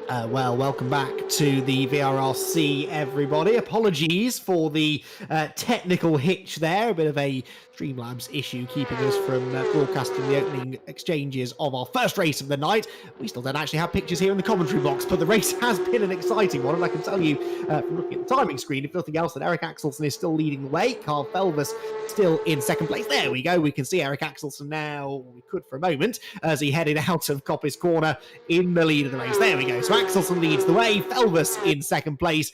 Well, welcome back to the VRRC, everybody. Apologies for the technical hitch there. A bit of a Streamlabs issue keeping us from broadcasting the opening exchanges of our first race of the night. We still don't actually have pictures here in the commentary box, but the race has been an exciting one. And I can tell you from looking at the timing screen, if nothing else, that Eric Axelsen is still leading the way. Carl Felvis still in second place. There we go. We can see Eric Axelsen now. We could for a moment as he headed out of Coppice Corner in the lead of the race. There we go. So Axelsen leads the way. Felvis in second place.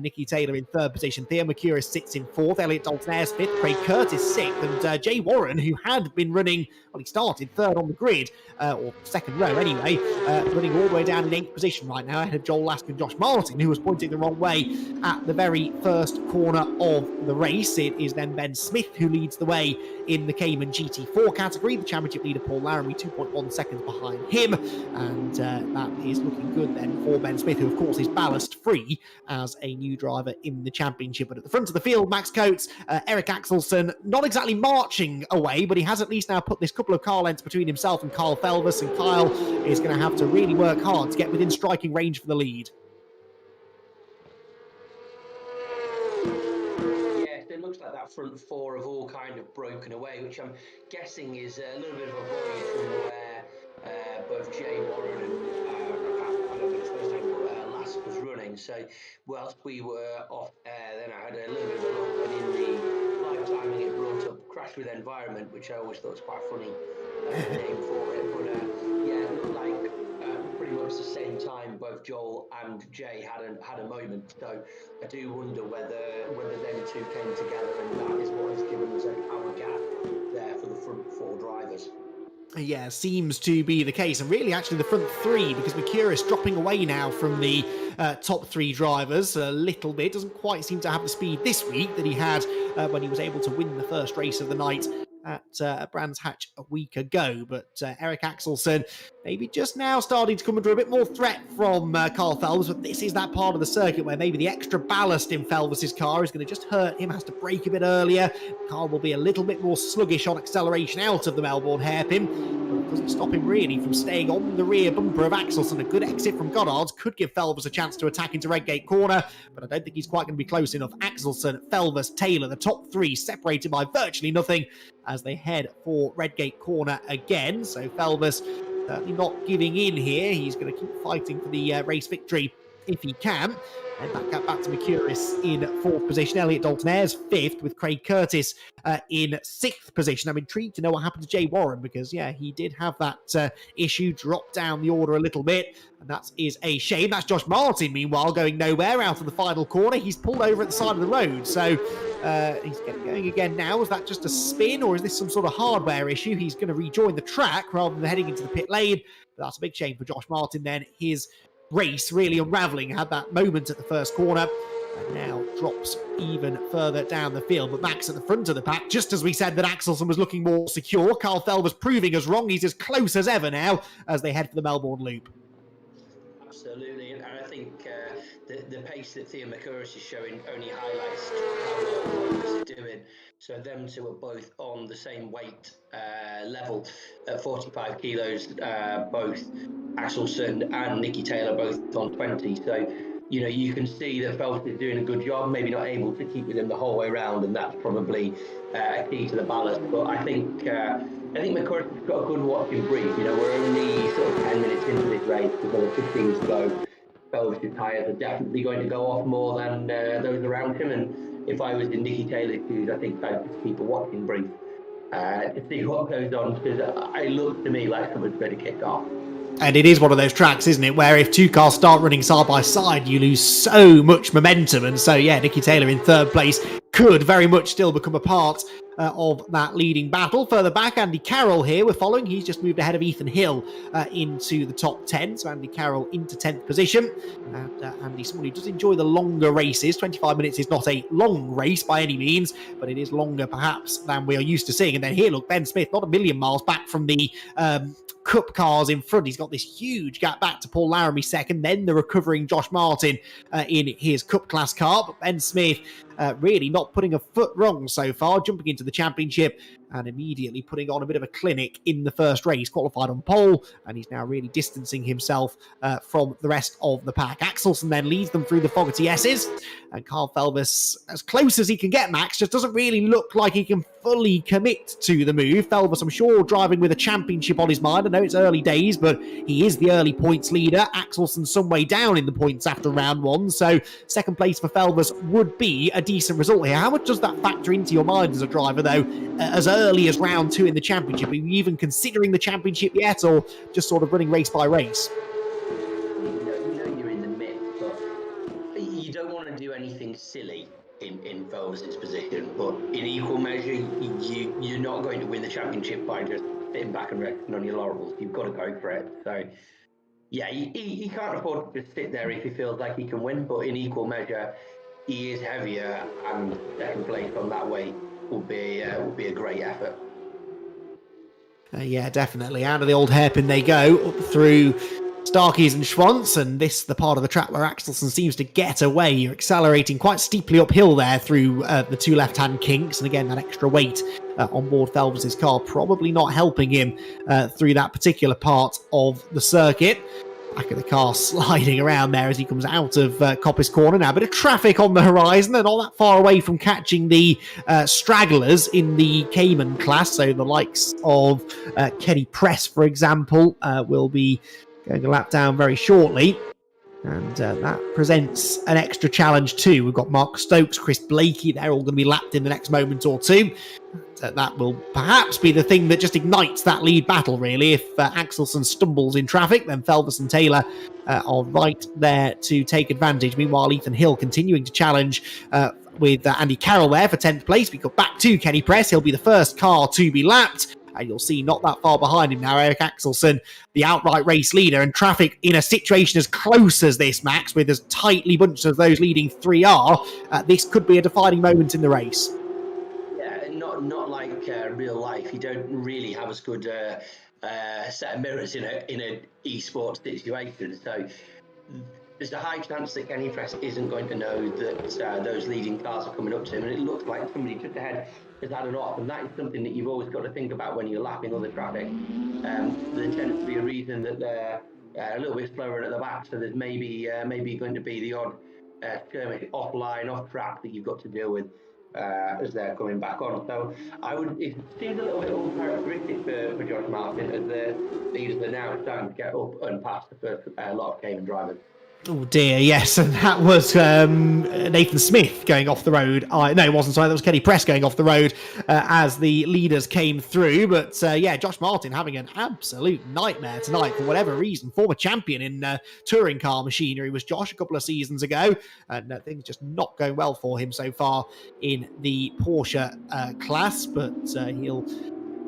Nicky Taylor in third position. Theo Mercouris sits in fourth. Elliot Dalton-Ayres fifth. Craig Curtis sixth. And Jay Warren, who had been running, well, he started third on the grid, or second row anyway, running all the way down in eighth position right now, ahead of Joel Lask and Josh Martin, who was pointing the wrong way at the very first corner of the race. It is then Ben Smith who leads the way in the Cayman GT4 category. The championship leader, Paul Laramie, 2.1 seconds behind him. And that is looking good then for Ben Smith, who, of course, is ballast-free as a new driver in the championship. But at the front of the field, Max Coates, Eric Axelsen, not exactly marching away, but he has at least now put this couple of car lengths between himself and Kyle Felvis, and Kyle is going to have to really work hard to get within striking range for the lead. It looks like that front four have all kind of broken away, which I'm guessing is a little bit of a void from where both Jay Warren and I don't know his first name, but Lask was running. So whilst we were off air, then I had a little bit of a look, and in the live timing it brought up Crash with Environment, which I always thought was quite a funny name for it. But yeah, it looked like pretty much the same time both Joel and Jay had a moment. So I do wonder whether them two came together, and that is what has given us a power gap there for the front four drivers. Yeah, seems to be the case. And really, actually, the front three, because Mercouris dropping away now from the top three drivers a little bit. Doesn't quite seem to have the speed this week that he had when he was able to win the first race of the night at Brands Hatch a week ago. But Eric Axelsen maybe just now starting to come under a bit more threat from Carl Felvis. But this is that part of the circuit where maybe the extra ballast in Felvis's car is going to just hurt him. Has to brake a bit earlier. Carl will be a little bit more sluggish on acceleration out of the Melbourne hairpin. But it doesn't stop him really from staying on the rear bumper of Axelsen. A good exit from Goddard's could give Felvis a chance to attack into Redgate Corner, but I don't think he's quite going to be close enough. Axelsen, Felvis, Taylor, the top three separated by virtually nothing as they head for Redgate Corner again. So Felvis certainly not giving in here. He's going to keep fighting for the race victory if he can. And that gap back to Mercouris in fourth position. Elliot Dalton-Ayres fifth, with Craig Curtis in sixth position. I'm intrigued to know what happened to Jay Warren, because, yeah, he did have that issue drop down the order a little bit, and that is a shame. That's Josh Martin, meanwhile, going nowhere out of the final corner. He's pulled over at the side of the road, so he's getting going again now. Is that just a spin, or is this some sort of hardware issue? He's going to rejoin the track rather than heading into the pit lane. But that's a big shame for Josh Martin then. His race really unravelling, had that moment at the first corner, and now drops even further down the field. But Max at the front of the pack, just as we said that Axelsen was looking more secure. Carl Felvis proving us wrong. He's as close as ever now as they head for the Melbourne Loop. Absolutely, and I think the pace that Theo Mercouris is showing only highlights how well Felvis is doing. So them two are both on the same weight level at 45 kilos, both Axelsen and Nicky Taylor both on 20. So, you know, you can see that Felvis is doing a good job, maybe not able to keep with him the whole way around, and that's probably a key to the ballast. But I think Mercouris has got a good watching brief. You know, we're only sort of 10 minutes into this race, we've got 15 to go. Felvis' tyres are definitely going to go off more than those around him, and if I was in Nicky Taylor's shoes, I think I'd just keep a watching brief to see what goes on, because it looks to me like someone's going to kick off. And it is one of those tracks, isn't it, where if two cars start running side by side, you lose so much momentum. And so, yeah, Nicky Taylor in third place could very much still become a part of that leading battle. Further back, Andy Carroll here we're following. He's just moved ahead of Ethan Hill into the top 10. So Andy Carroll into 10th position. And Andy, someone who does enjoy the longer races. 25 minutes is not a long race by any means, but it is longer perhaps than we are used to seeing. And then here, look, Ben Smith, not a million miles back from the Cup cars in front. He's got this huge gap back to Paul Laramie second, then the recovering Josh Martin in his Cup class car. But Ben Smith really not putting a foot wrong so far, jumping into the championship and immediately putting on a bit of a clinic in the first race. Qualified on pole, and he's now really distancing himself from the rest of the pack. Axelsen then leads them through the Fogarty S's, and Carl Felvis, as close as he can get, Max, just doesn't really look like he can fully commit to the move. Felvis, I'm sure, driving with a championship on his mind. I know it's early days, but he is the early points leader. Axelsen some way down in the points after round one, so second place for Felvis would be a decent result here. How much does that factor into your mind as a driver, though, as early as round 2 in the championship? Are you even considering the championship yet, or just sort of running race by race? You know you're in the mix, but you don't want to do anything silly in Felvis's position. But in equal measure, you're not going to win the championship by just sitting back and resting on your laurels. You've got to go for it. So, yeah, he can't afford to just sit there if he feels like he can win. But in equal measure, he is heavier, and second place on that weight will be a great effort. Yeah, definitely. Out of the old hairpin they go, up through Starkeys and Schwantz, and this the part of the track where Axelsen seems to get away. You're accelerating quite steeply uphill there through the two left-hand kinks, and again, that extra weight on board Felvis's car probably not helping him through that particular part of the circuit. Back of the car sliding around there as he comes out of Coppice Corner now. A bit of traffic on the horizon, and not that far away from catching the stragglers in the Cayman class. So the likes of Kenny Press, for example, will be going a lap down very shortly. And that presents an extra challenge too. We've got Mark Stokes, Chris Blakey, they're all going to be lapped in the next moment or two. That will perhaps be the thing that just ignites that lead battle, really. If Axelsen stumbles in traffic, then Felvis and Taylor are right there to take advantage. Meanwhile, Ethan Hill continuing to challenge with Andy Carroll there for 10th place. We go back to Kenny Press. He'll be the first car to be lapped. And you'll see not that far behind him now, Eric Axelsen, the outright race leader, and traffic in a situation as close as this, Max, with as tightly bunched as those leading three are. This could be a defining moment in the race. Yeah, not like real life. You don't really have as good set of mirrors in a esports situation. So there's a high chance that Kenny Press isn't going to know that those leading cars are coming up to him, and it looks like somebody just ahead has had an off, and that is something that you've always got to think about when you're lapping other traffic. There tends to be a reason that they're a little bit slower at the back, so there's maybe going to be the odd skirmish offline, off track that you've got to deal with as they're coming back on. So it seems a little bit uncharacteristic for Josh Martin, as the leaders are now starting to get up and past the first lot of Cayman drivers. Oh dear, yes, and that was Nathan Smith going off the road. No, it wasn't, sorry, that was Kenny Press going off the road as the leaders came through. But yeah, Josh Martin having an absolute nightmare tonight for whatever reason. Former champion in touring car machinery was Josh a couple of seasons ago, and things just not going well for him so far in the Porsche class, but he'll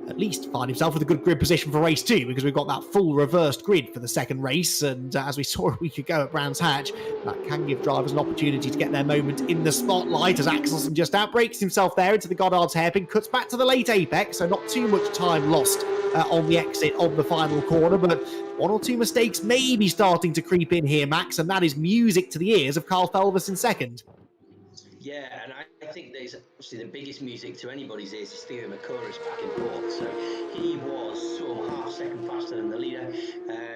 at least find himself with a good grid position for race 2, because we've got that full reversed grid for the second race, and as we saw a week ago at Brands Hatch, that can give drivers an opportunity to get their moment in the spotlight, as Axelsen just outbrakes himself there into the Goddard's hairpin, cuts back to the late apex, so not too much time lost on the exit of the final corner, but one or two mistakes may be starting to creep in here, Max, and that is music to the ears of Carl Felvis in second. Yeah, and I think there's obviously the biggest music to anybody's ears is Theo Mercouris back in fourth. So he was sort of half second faster than the leader,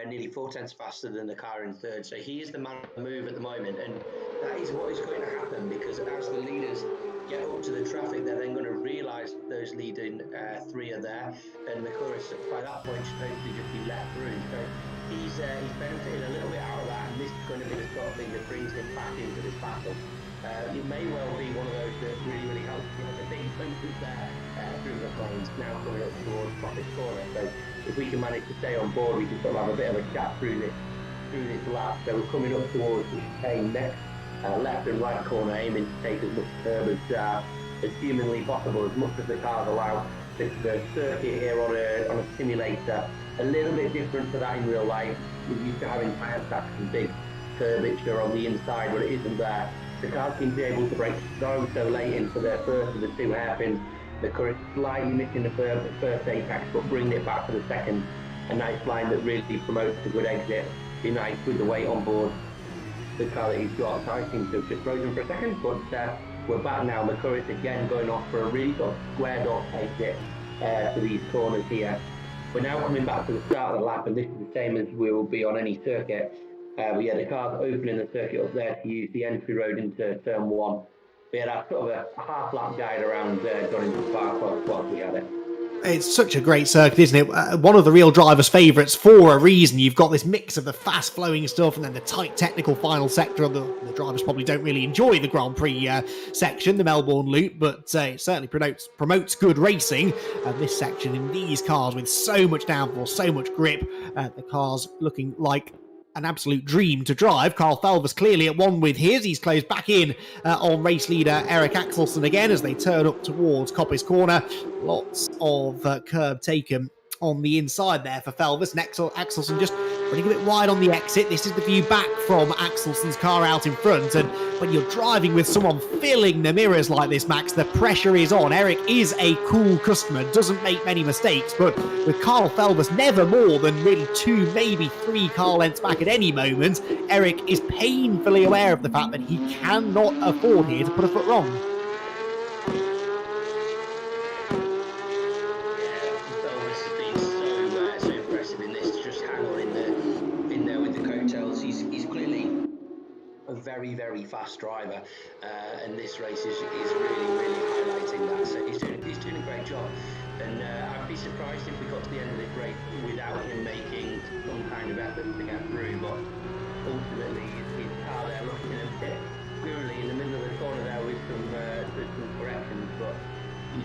nearly 4/10 faster than the car in third. So he is the man on the move at the moment, and that is what is going to happen, because as the leaders get up to the traffic, they're then going to realise those leading three are there, and Mercouris by that point should hopefully just be let through. So he's benefited a little bit out of that, and this is going to be the sort of thing that brings him back into this battle. It may well be one of those that really helps. The big punches there through the lanes now coming up towards Coppice Corner. So if we can manage to stay on board, we can sort of have a bit of a chat through this lap. So we're coming up towards the chicane next, left and right corner, aiming to take as much curb as humanly possible, as much as the cars allow. The circuit here on a simulator, a little bit different to that in real life. We're used to having tire stacks and big curvature on the inside, but it isn't there. The cars seem to be able to break so late into their first of the two hairpins. The current slightly missing the first apex, but bringing it back for the second. A nice line that really promotes a good exit. Be nice with the weight on board the car that he's got. So I seem to have just frozen for a second, but we're back now. Mercouris again going off for a really sort of squared off exit to these corners here. We're now coming back to the start of the lap, and this is the same as we will be on any circuit. The car's opening the circuit up there to use the entry road into turn 1. We had sort of a half lap guide around Donington Park whilst we had it. It's such a great circuit, isn't it? One of the real drivers' favourites for a reason. You've got this mix of the fast-flowing stuff and then the tight technical final sector. The drivers probably don't really enjoy the Grand Prix section, the Melbourne Loop, but it certainly promotes good racing. This section in these cars with so much downforce, so much grip, the cars looking like an absolute dream to drive. Carl Felvers clearly at one with his. He's closed back in on race leader Eric Axelsen again as they turn up towards Coppice Corner. Lots of curb taken on the inside there for Felvers. And Axelsen just running a bit wide on the exit. This is the view back from Axelsen's car out in front. And when you're driving with someone filling the mirrors like this, Max, the pressure is on. Eric is a cool customer, doesn't make many mistakes, but with Carl Felvers never more than really 2, maybe 3 car lengths back at any moment, Eric is painfully aware of the fact that he cannot afford here to put a foot wrong. Very, very fast driver, and this race is really, really highlighting that. So he's doing a great job, and I'd be surprised if we got to the end of this race without him making some kind of effort to get through. But ultimately, his car there looking a bit squirrely in the middle of the corner there with some corrections. But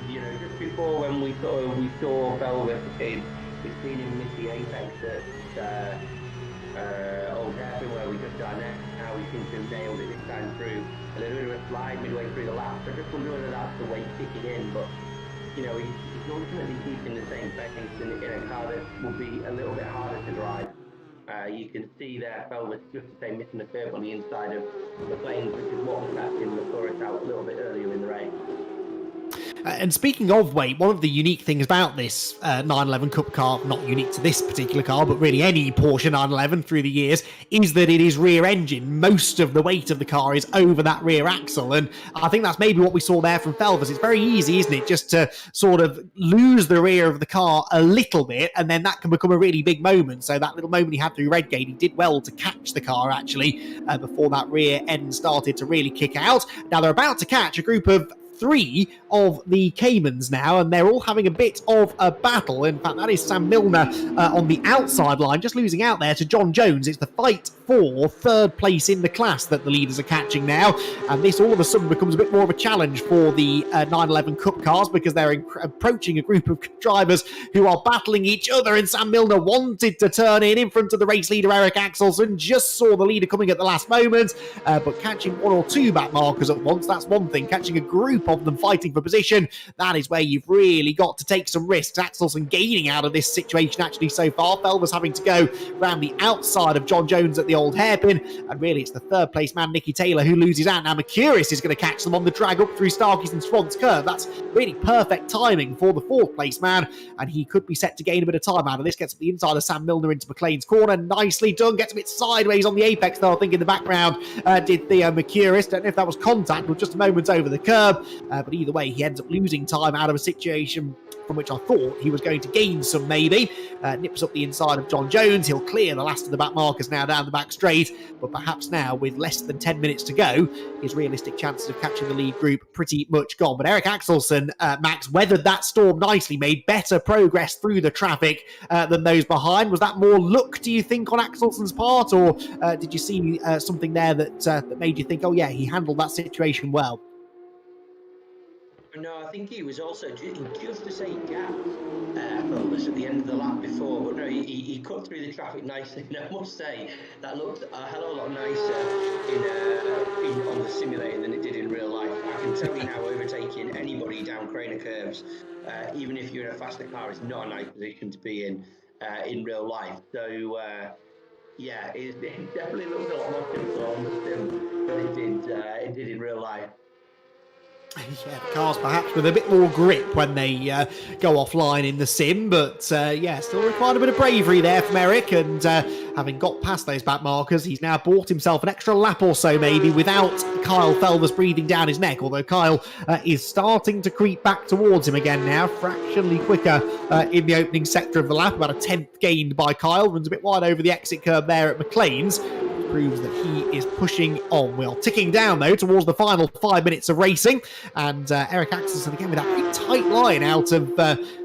you know, just before when we saw Velvet, we've seen him miss the apex at Old Hairpin where we just done it. Now we seem to have nailed it this time through. A little bit of a slide midway through the lap. So I just wonder whether that's the weight kicking in. But you know, he's ultimately keeping the same pace in a car that will be a little bit harder to drive. You can see there, Felvers just to say missing the curve on the inside of the planes, which is what was catching the Taurus out a little bit earlier in the race. And speaking of weight, one of the unique things about this 911 Cup car, not unique to this particular car, but really any Porsche 911 through the years, is that it is rear engine. Most of the weight of the car is over that rear axle. And I think that's maybe what we saw there from Felvers. It's very easy, isn't it, just to sort of lose the rear of the car a little bit, and then that can become a really big moment. So that little moment he had through Redgate, he did well to catch the car, actually, before that rear end started to really kick out. Now they're about to catch a group of 3 of the CAMMUS now, and they're all having a bit of a battle. In fact, that is Sam Milner on the outside line, just losing out there to John Jones. It's the fight for 3rd place in the class that the leaders are catching now, and this all of a sudden becomes a bit more of a challenge for the 911 Cup cars because they're approaching a group of drivers who are battling each other, and Sam Milner wanted to turn in front of the race leader Eric Axelsen, just saw the leader coming at the last moment, but catching 1 or 2 back markers at once, that's one thing. Catching a group of them fighting for position, that is where you've really got to take some risks. Axelsen gaining out of this situation actually so far. Felvers having to go around the outside of John Jones at the old hairpin, and really it's the 3rd place man Nicky Taylor who loses out. Now Mercurius is going to catch them on the drag up through Starkey's and Swan's curve. That's really perfect timing for the 4th place man, and he could be set to gain a bit of time out of this. Gets up the inside of Sam Milner into McLean's corner, nicely done. Gets a bit sideways on the apex though, I think in the background did the Mercurius. Don't know if that was contact or just a moment over the curb, but either way he ends up losing time out of a situation from which I thought he was going to gain some maybe. Nips up the inside of John Jones. He'll clear the last of the back markers now down the back straight, but perhaps now with less than 10 minutes to go, his realistic chances of catching the lead group pretty much gone. But Eric Axelsen, Max, weathered that storm nicely, made better progress through the traffic than those behind. Was that more luck, do you think, on Axelsen's part, or did you see something there that made you think, oh yeah, he handled that situation well? No, I think he was also just the same gap Felvers at the end of the lap before. But no, he cut through the traffic nicely. And I must say, that looked a hell of a lot nicer on the simulator than it did in real life. I can tell you now, overtaking anybody down Craner curves, even if you're in a faster car, is not a nice position to be in real life. So, yeah, it definitely looked a lot more simple on the sim than it did in real life. Yeah, the cars perhaps with a bit more grip when they go offline in the sim, but yeah, still required a bit of bravery there from Eric, and having got past those back markers, he's now bought himself an extra lap or so maybe without Kyle Felvers breathing down his neck, although Kyle is starting to creep back towards him again now, fractionally quicker in the opening sector of the lap, about a 10th gained by Kyle, runs a bit wide over the exit curve there at McLean's. Proves that he is pushing on. We are ticking down though towards the final 5 minutes of racing, and Eric Axelsen again with that very tight line out of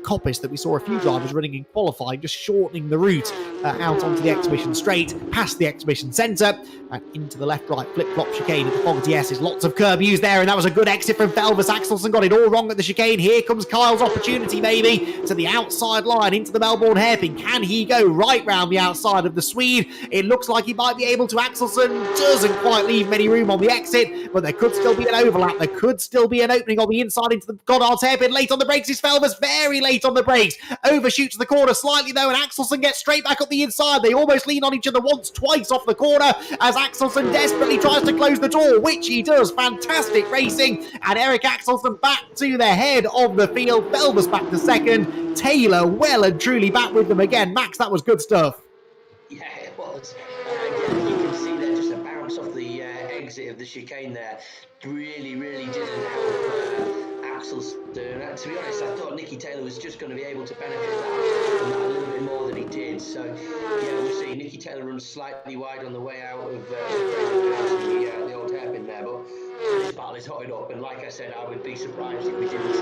Coppice that we saw a few drivers running in qualifying, just shortening the route out onto the exhibition straight, past the exhibition centre, and into the left-right flip-flop chicane at the Fogarty S's. Lots of curb use there, and that was a good exit from Felvers. Axelsen got it all wrong at the chicane. Here comes Kyle's opportunity maybe to the outside line into the Melbourne hairpin. Can he go right round the outside of the Swede? It looks like he might be able to. Axelsen doesn't quite leave many room on the exit, but there could still be an overlap. There could still be an opening on the inside into the Goddard's hairpin. Late on the brakes is Felvers, very late on the brakes. Overshoots the corner slightly though, and Axelsen gets straight back up the inside. They almost lean on each other once, twice off the corner as Axelsen desperately tries to close the door, which he does. Fantastic racing, and Eric Axelsen back to the head of the field. Felvers back to second. Taylor well and truly back with them again. Max, that was good stuff. Yeah, it was. Again, you can see there just a bounce off the exit of the chicane there. Really didn't help Axelsen. To be honest, I thought Nicky Taylor was just going to be able to benefit from that a little bit more than he did. So, yeah, we'll see. Nicky Taylor runs slightly wide on the way out of the old hairpin there, but this battle is hotting up. And like I said, I would be surprised if we didn't see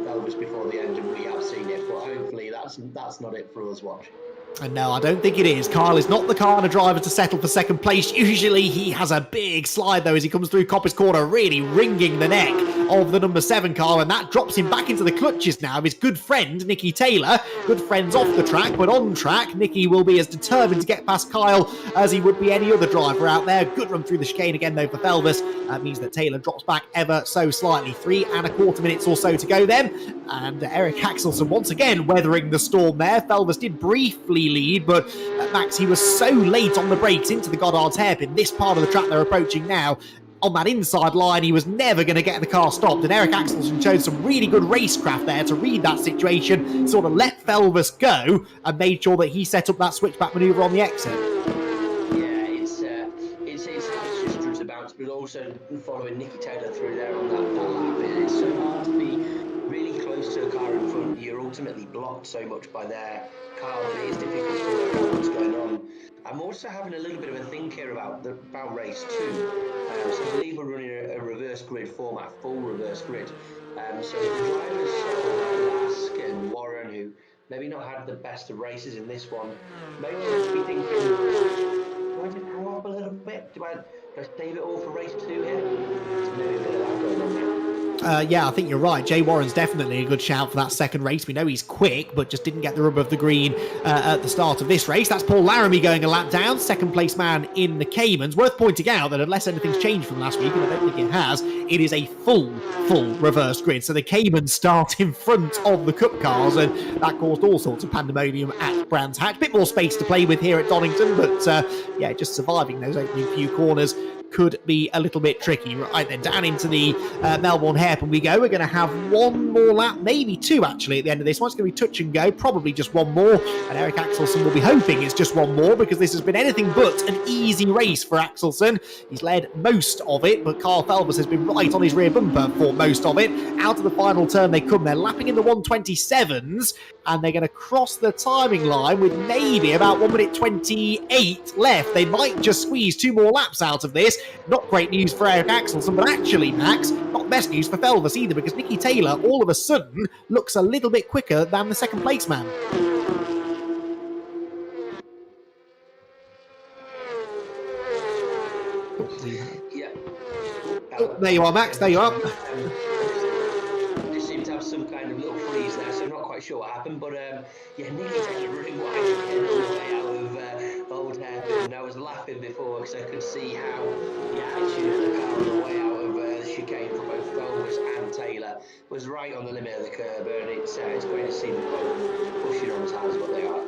Felvers before the end, and we have seen it. But hopefully that's not it for us watching. And no, I don't think it is. Kyle is not the kind of driver to settle for second place. Usually he has a big slide though as he comes through Coppice corner, really wringing the neck of the number 7 car, and that drops him back into the clutches now of his good friend Nicky Taylor. Good friends off the track, but on track Nicky will be as determined to get past Kyle as he would be any other driver out there. Good run through the chicane again though for Felvers. That means that Taylor drops back ever so slightly. 3.25 minutes or so to go then, and Eric Axelsen once again weathering the storm there. Felvers did briefly lead, but Max, he was so late on the brakes into the Goddard's hairpin. This part of the track they're approaching now, on that inside line, he was never going to get the car stopped, and Eric Axelsen showed some really good racecraft there to read that situation, sort of let Felvers go and made sure that he set up that switchback manoeuvre on the exit. Yeah, it's just through the bounce, but also following Nicky Taylor through there on that lap. It's so hard to be really close to a car in front. You're ultimately blocked so much by their car that it is difficult to work out what's going on. I'm also having a little bit of a think here about race 2. So I believe we're running a reverse grid format, full reverse grid. So the drivers Lask and Warren, who maybe not had the best of races in this one, maybe be thinking, do I just hang up a little bit? Do I save it all for race 2 here? So maybe a bit of that going on there. Yeah, I think you're right. Jay Warren's definitely a good shout for that second race. We know he's quick, but just didn't get the rub of the green at the start of this race. That's Paul Laramie going a lap down, second place man in the Caymans. Worth pointing out that unless anything's changed from last week, and I don't think it has, it is a full reverse grid. So the Caymans start in front of the Cup cars, and that caused all sorts of pandemonium at Brands Hatch. Bit more space to play with here at Donington, but yeah, just surviving those opening few corners could be a little bit tricky. Right then, down into the Melbourne hairpin we go. We're going to have one more lap, maybe 2 actually at the end of this one. It's going to be touch and go, probably just one more, and Eric Axelsen will be hoping it's just one more, because this has been anything but an easy race for Axelsen. He's led most of it, but Carl Felvers has been right on his rear bumper for most of it. Out of the final turn they come. They're lapping in the 127s, and they're going to cross the timing line with maybe about 1 minute 28 left. They might just squeeze 2 more laps out of this. Not great news for Eric Axelsen, but actually, Max, not best news for Felvers either, because Nicky Taylor all of a sudden looks a little bit quicker than the second place man. Yeah. Oh, there you are, Max, there you are. They seem to have some kind of little freeze there, so I'm not quite sure what happened, but yeah, Nicky Taylor running wide again all the way out of old hairpin. I was laughing before because I could see how the attitude of the car on the way out of the chicane for both Felvers and Taylor was right on the limit of the curb, and it's great to see them both pushing on as hard as what they are.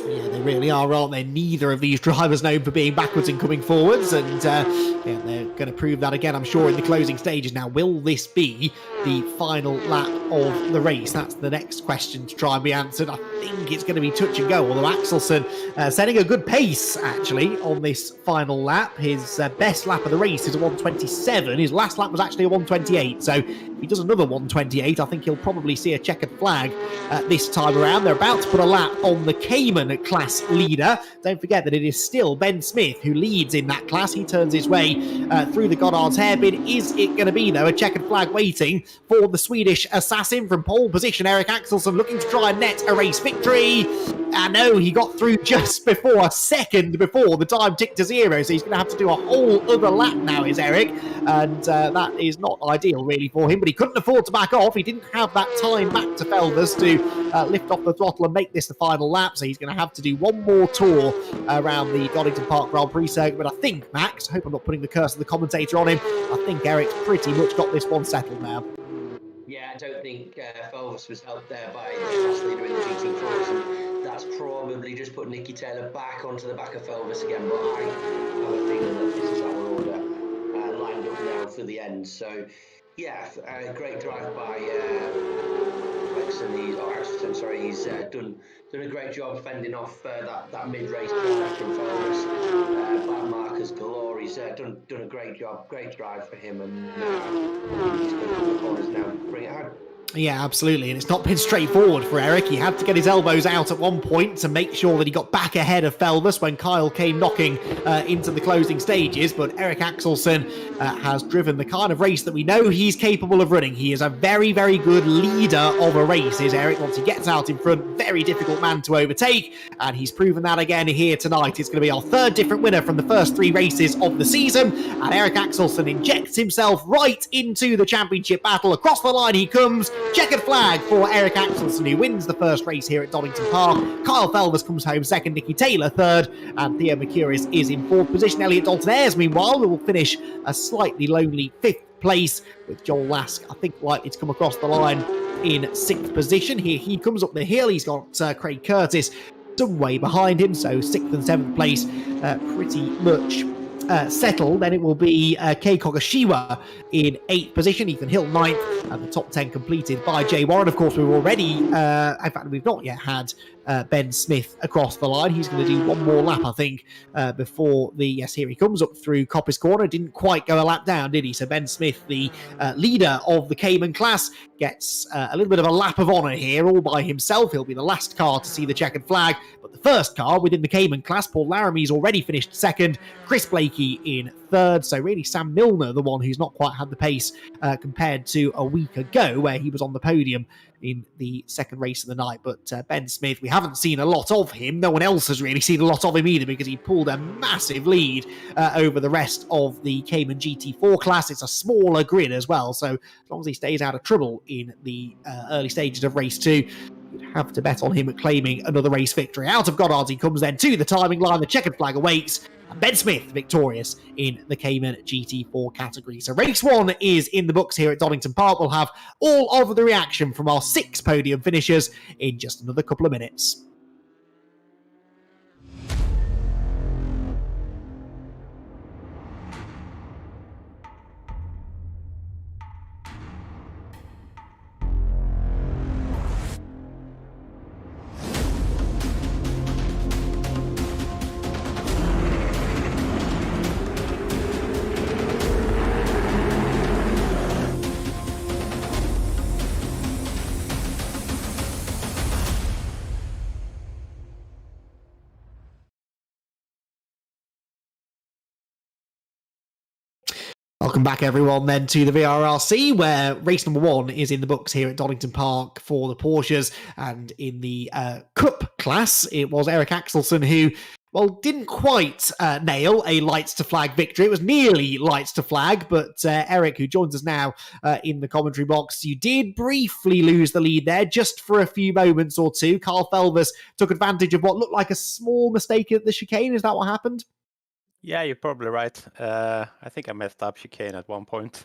Yeah, they really are, aren't they? Neither of these drivers known for being backwards and coming forwards, and yeah, they're going to prove that again, I'm sure, in the closing stages. Now, will this be the final lap of the race? That's the next question to try and be answered. I think it's going to be touch and go, although Axelsen setting a good pace, actually, on this final lap. His best lap of the race is a 1:27. His last lap was actually a 1:28, so if he does another 1:28, I think he'll probably see a checkered flag this time around. They're about to put a lap on the Cayman class leader. Don't forget that it is still Ben Smith who leads in that class. He turns his way through the Goddard's hairpin. Is it going to be, though, a checkered flag waiting for the Swedish assassin from pole position? Eric Axelsen looking to try and net a race victory. No, he got through just before, a second before the time ticked to 0, so he's going to have to do a whole other lap now, is Eric, and that is not ideal really for him, but he couldn't afford to back off. He didn't have that time back to Felvers to lift off the throttle and make this the final lap, so he's going to have to do one more tour around the Donington Park Grand Prix circuit. But I think, Max, I hope I'm not putting the curse of the commentator on him, I think Eric's pretty much got this one settled now. Yeah, I don't think Felvers was helped there by the class leader in the GT3, and that's probably just put Nicky Taylor back onto the back of Felvers again, but I have a feeling that this is our order lined up now for the end. So, yeah, great drive by Axelsen, sorry, he's done a great job fending off that mid-race crash from Felvers. Bad markers galore. He's done a great job, great drive for him, and he's going to put the corners now, bring it home. Yeah, absolutely. And it's not been straightforward for Eric. He had to get his elbows out at one point to make sure that he got back ahead of Felvers when Kyle came knocking into the closing stages. But Eric Axelsen has driven the kind of race that we know he's capable of running. He is a very, very good leader of a race, is Eric. Once he gets out in front, very difficult man to overtake. And he's proven that again here tonight. It's going to be our third different winner from the first 3 races of the season. And Eric Axelsen injects himself right into the championship battle. Across the line he comes. Checkered flag for Eric Axelsen, who wins the first race here at Donington Park. Kyle Felvers comes home second, Nicky Taylor third, and Theo Mercurius is in 4th position. Elliot Dalton Ayres, meanwhile, will finish a slightly lonely 5th place, with Joel Lask, I think, likely to come across the line in 6th position. Here he comes up the hill. He's got Craig Curtis some way behind him, so 6th and 7th place pretty much settled. Then it will be Kei Kogashiwa in 8th position, Ethan Hill 9th, and the top 10 completed by Jay Warren. Of course, we've already, in fact, we've not yet had Ben Smith across the line. He's going to do one more lap, I think, before the, yes, here he comes up through Coppice Corner. Didn't quite go a lap down, did he? So Ben Smith, the leader of the Cayman class, gets a little bit of a lap of honour here all by himself. He'll be the last car to see the checkered flag, but the first car within the Cayman class. Paul Laramie's already finished second, Chris Blakey in third, so really Sam Milner, the one who's not quite had the pace compared to a week ago where he was on the podium in the second race of the night. But Ben Smith, we haven't seen a lot of him. No one else has really seen a lot of him either, because he pulled a massive lead over the rest of the Cayman GT4 class. It's a smaller grid as well, so as long as he stays out of trouble in the early stages of race 2, you'd have to bet on him claiming another race victory. Out of Goddard's he comes then to the timing line. The checkered flag awaits, and Ben Smith victorious in the Cayman GT4 category. So race 1 is in the books here at Donington Park. We'll have all of the reaction from our 6 podium finishers in just another couple of minutes. Welcome back, everyone, then to the VRRC, where race number 1 is in the books here at Donington Park for the Porsches. And in the Cup class, it was Eric Axelsen who, well, didn't quite nail a lights to flag victory. It was nearly lights to flag, but Eric, who joins us now in the commentary box, you did briefly lose the lead there, just for a few moments or two. Carl Felvers took advantage of what looked like a small mistake at the chicane. Is that what happened? Yeah, you're probably right. I think I messed up chicane at one point.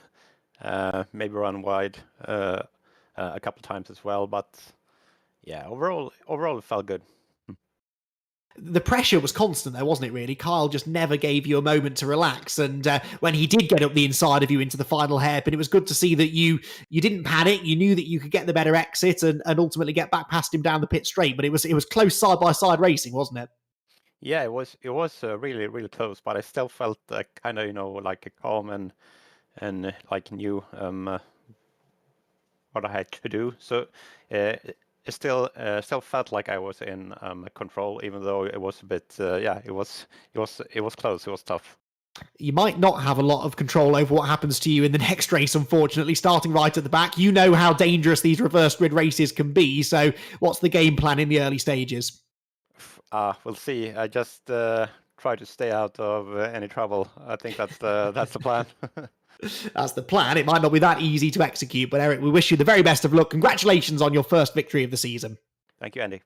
Maybe run wide a couple times as well. But yeah, overall it felt good. The pressure was constant though, wasn't it, really? Kyle just never gave you a moment to relax. And when he did get up the inside of you into the final hairpin, it was good to see that you didn't panic. You knew that you could get the better exit and ultimately get back past him down the pit straight. But it was close side-by-side racing, wasn't it? Yeah, it was really really close, but I still felt kind of like a calm and like knew what I had to do. So it still felt like I was in control, even though it was a bit it was close. It was tough. You might not have a lot of control over what happens to you in the next race, unfortunately, starting right at the back. You know how dangerous these reverse grid races can be. So what's the game plan in the early stages? We'll see. I just try to stay out of any trouble. I think that's the plan. That's the plan. It might not be that easy to execute, but Eric, we wish you the very best of luck. Congratulations on your first victory of the season. Thank you, Andy.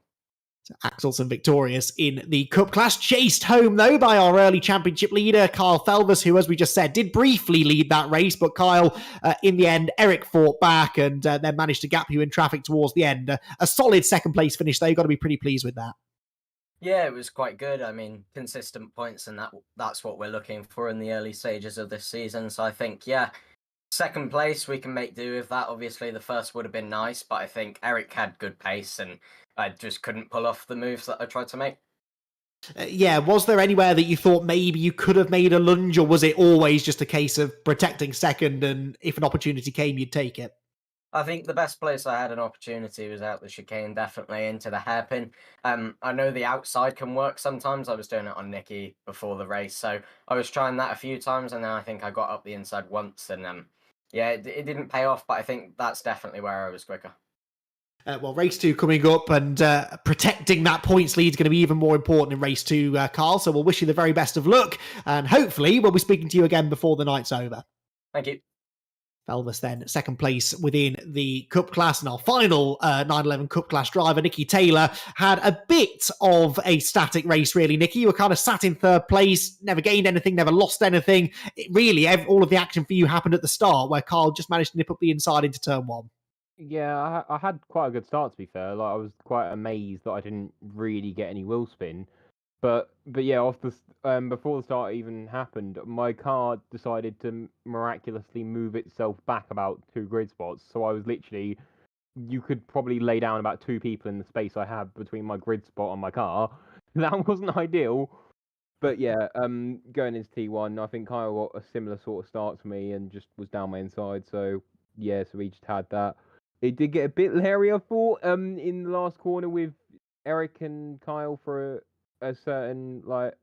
So Axelson victorious in the Cup class, chased home though by our early championship leader, Kyle Felvers, who, as we just said, did briefly lead that race, but Kyle, in the end, Eric fought back and then managed to gap you in traffic towards the end. A solid second place finish though. You've got to be pretty pleased with that. Yeah, it was quite good. I mean, consistent points, and that's what we're looking for in the early stages of this season. So I think, yeah, second place, we can make do with that. Obviously, the first would have been nice, but I think Eric had good pace, and I just couldn't pull off the moves that I tried to make. Yeah, was there anywhere that you thought maybe you could have made a lunge, or was it always just a case of protecting second, and if an opportunity came, you'd take it? I think the best place I had an opportunity was out the chicane, definitely into the hairpin. I know the outside can work sometimes. I was doing it on Nicky before the race, so I was trying that a few times, and then I think I got up the inside once, and yeah, it didn't pay off, but I think that's definitely where I was quicker. Well, race 2 coming up, and protecting that points lead is going to be even more important in race 2, Carl. So we'll wish you the very best of luck, and hopefully we'll be speaking to you again before the night's over. Thank you. Felvers then second place within the Cup class, and our final 911 Cup class driver, Nicky Taylor, had a bit of a static race, really. Nicky, you were kind of sat in third place, never gained anything, never lost anything. All of the action for you happened at the start, where Carl just managed to nip up the inside into turn 1. Yeah, I had quite a good start, to be fair. Like, I was quite amazed that I didn't really get any wheel spin. But yeah, before the start even happened, my car decided to miraculously move itself back about 2 grid spots. So I was literally, you could probably lay down about 2 people in the space I had between my grid spot and my car. That wasn't ideal. But yeah, going into T1, I think Kyle got a similar sort of start to me and just was down my inside. So yeah, so we just had that. It did get a bit leery, I thought, in the last corner with Eric and Kyle for a certain lap.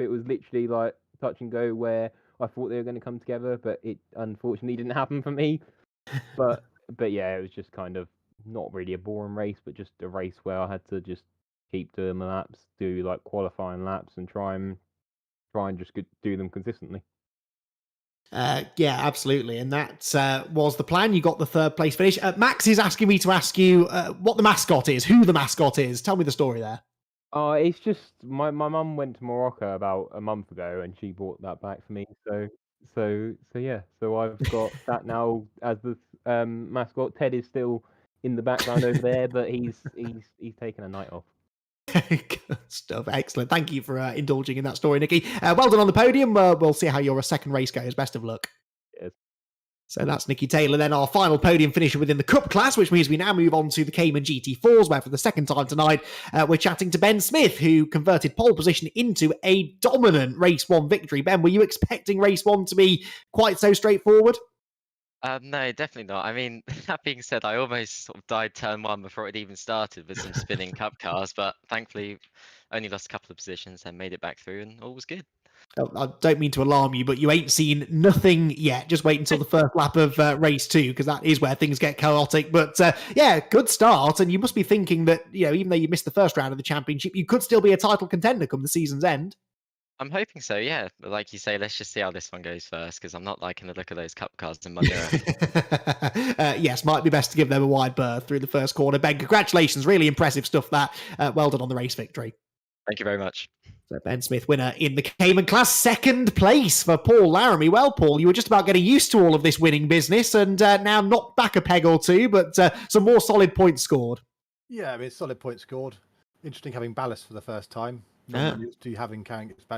It was literally like touch and go, where I thought they were going to come together, but it unfortunately didn't happen for me. But yeah, it was just kind of not really a boring race, but just a race where I had to just keep doing my laps, do like qualifying laps, and try and just do them consistently. Yeah, absolutely. And that was the plan. You got the third place finish. Max is asking me to ask you what the mascot is, who the mascot is. Tell me the story there. It's just my mum went to Morocco about a month ago, and she brought that back for me. So yeah. So I've got that now as the mascot. Ted is still in the background over there, but he's taken a night off. Good stuff. Excellent. Thank you for indulging in that story, Nicky. Well done on the podium. We'll see how your second race goes. Best of luck. Yes. So that's Nicky Taylor, then our final podium finisher within the Cup class, which means we now move on to the Cayman GT4s, where for the second time tonight, we're chatting to Ben Smith, who converted pole position into a dominant race 1 victory. Ben, were you expecting race 1 to be quite so straightforward? No, definitely not. I mean, that being said, I almost sort of died turn 1 before it even started with some spinning Cup cars, but thankfully only lost a couple of positions and made it back through, and all was good. I don't mean to alarm you, but you ain't seen nothing yet. Just wait until the first lap of race 2, because that is where things get chaotic. But yeah, good start. And you must be thinking that, even though you missed the first round of the championship, you could still be a title contender come the season's end. I'm hoping so, yeah. But like you say, let's just see how this one goes first, because I'm not liking the look of those Cup cars in my mirror. Yes, might be best to give them a wide berth through the first corner. Ben, congratulations. Really impressive stuff that. Well done on the race victory. Thank you very much. So Ben Smith, winner in the Cayman class, second place for Paul Laramie. Well, Paul, you were just about getting used to all of this winning business, and now knocked back a peg or two, but some more solid points scored. Yeah, I mean, solid points scored. interesting having ballast for the first time. Yeah. Not used to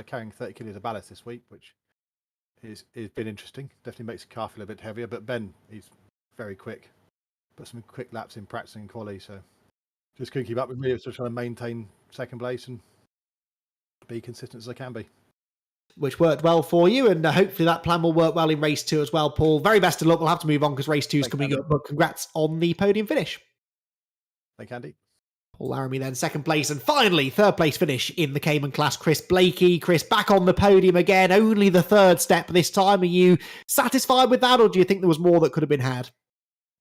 carrying 30 kilos of ballast this week, which is been interesting. Definitely makes the car feel a bit heavier. But Ben, he's very quick. Put some quick laps in practice and quali, so just couldn't keep up with me. So trying to maintain second place and be consistent as I can be. Which worked well for you, and hopefully that plan will work well in race 2 as well, Paul. Very best of luck. We'll have to move on because race 2 is coming up, but congrats on the podium finish. Thank you, Andy. Paul Laramie then second place, and finally third place finish in the Cayman class, Chris Blakey. Chris, back on the podium again, only the third step this time. Are you satisfied with that, or do you think there was more that could have been had?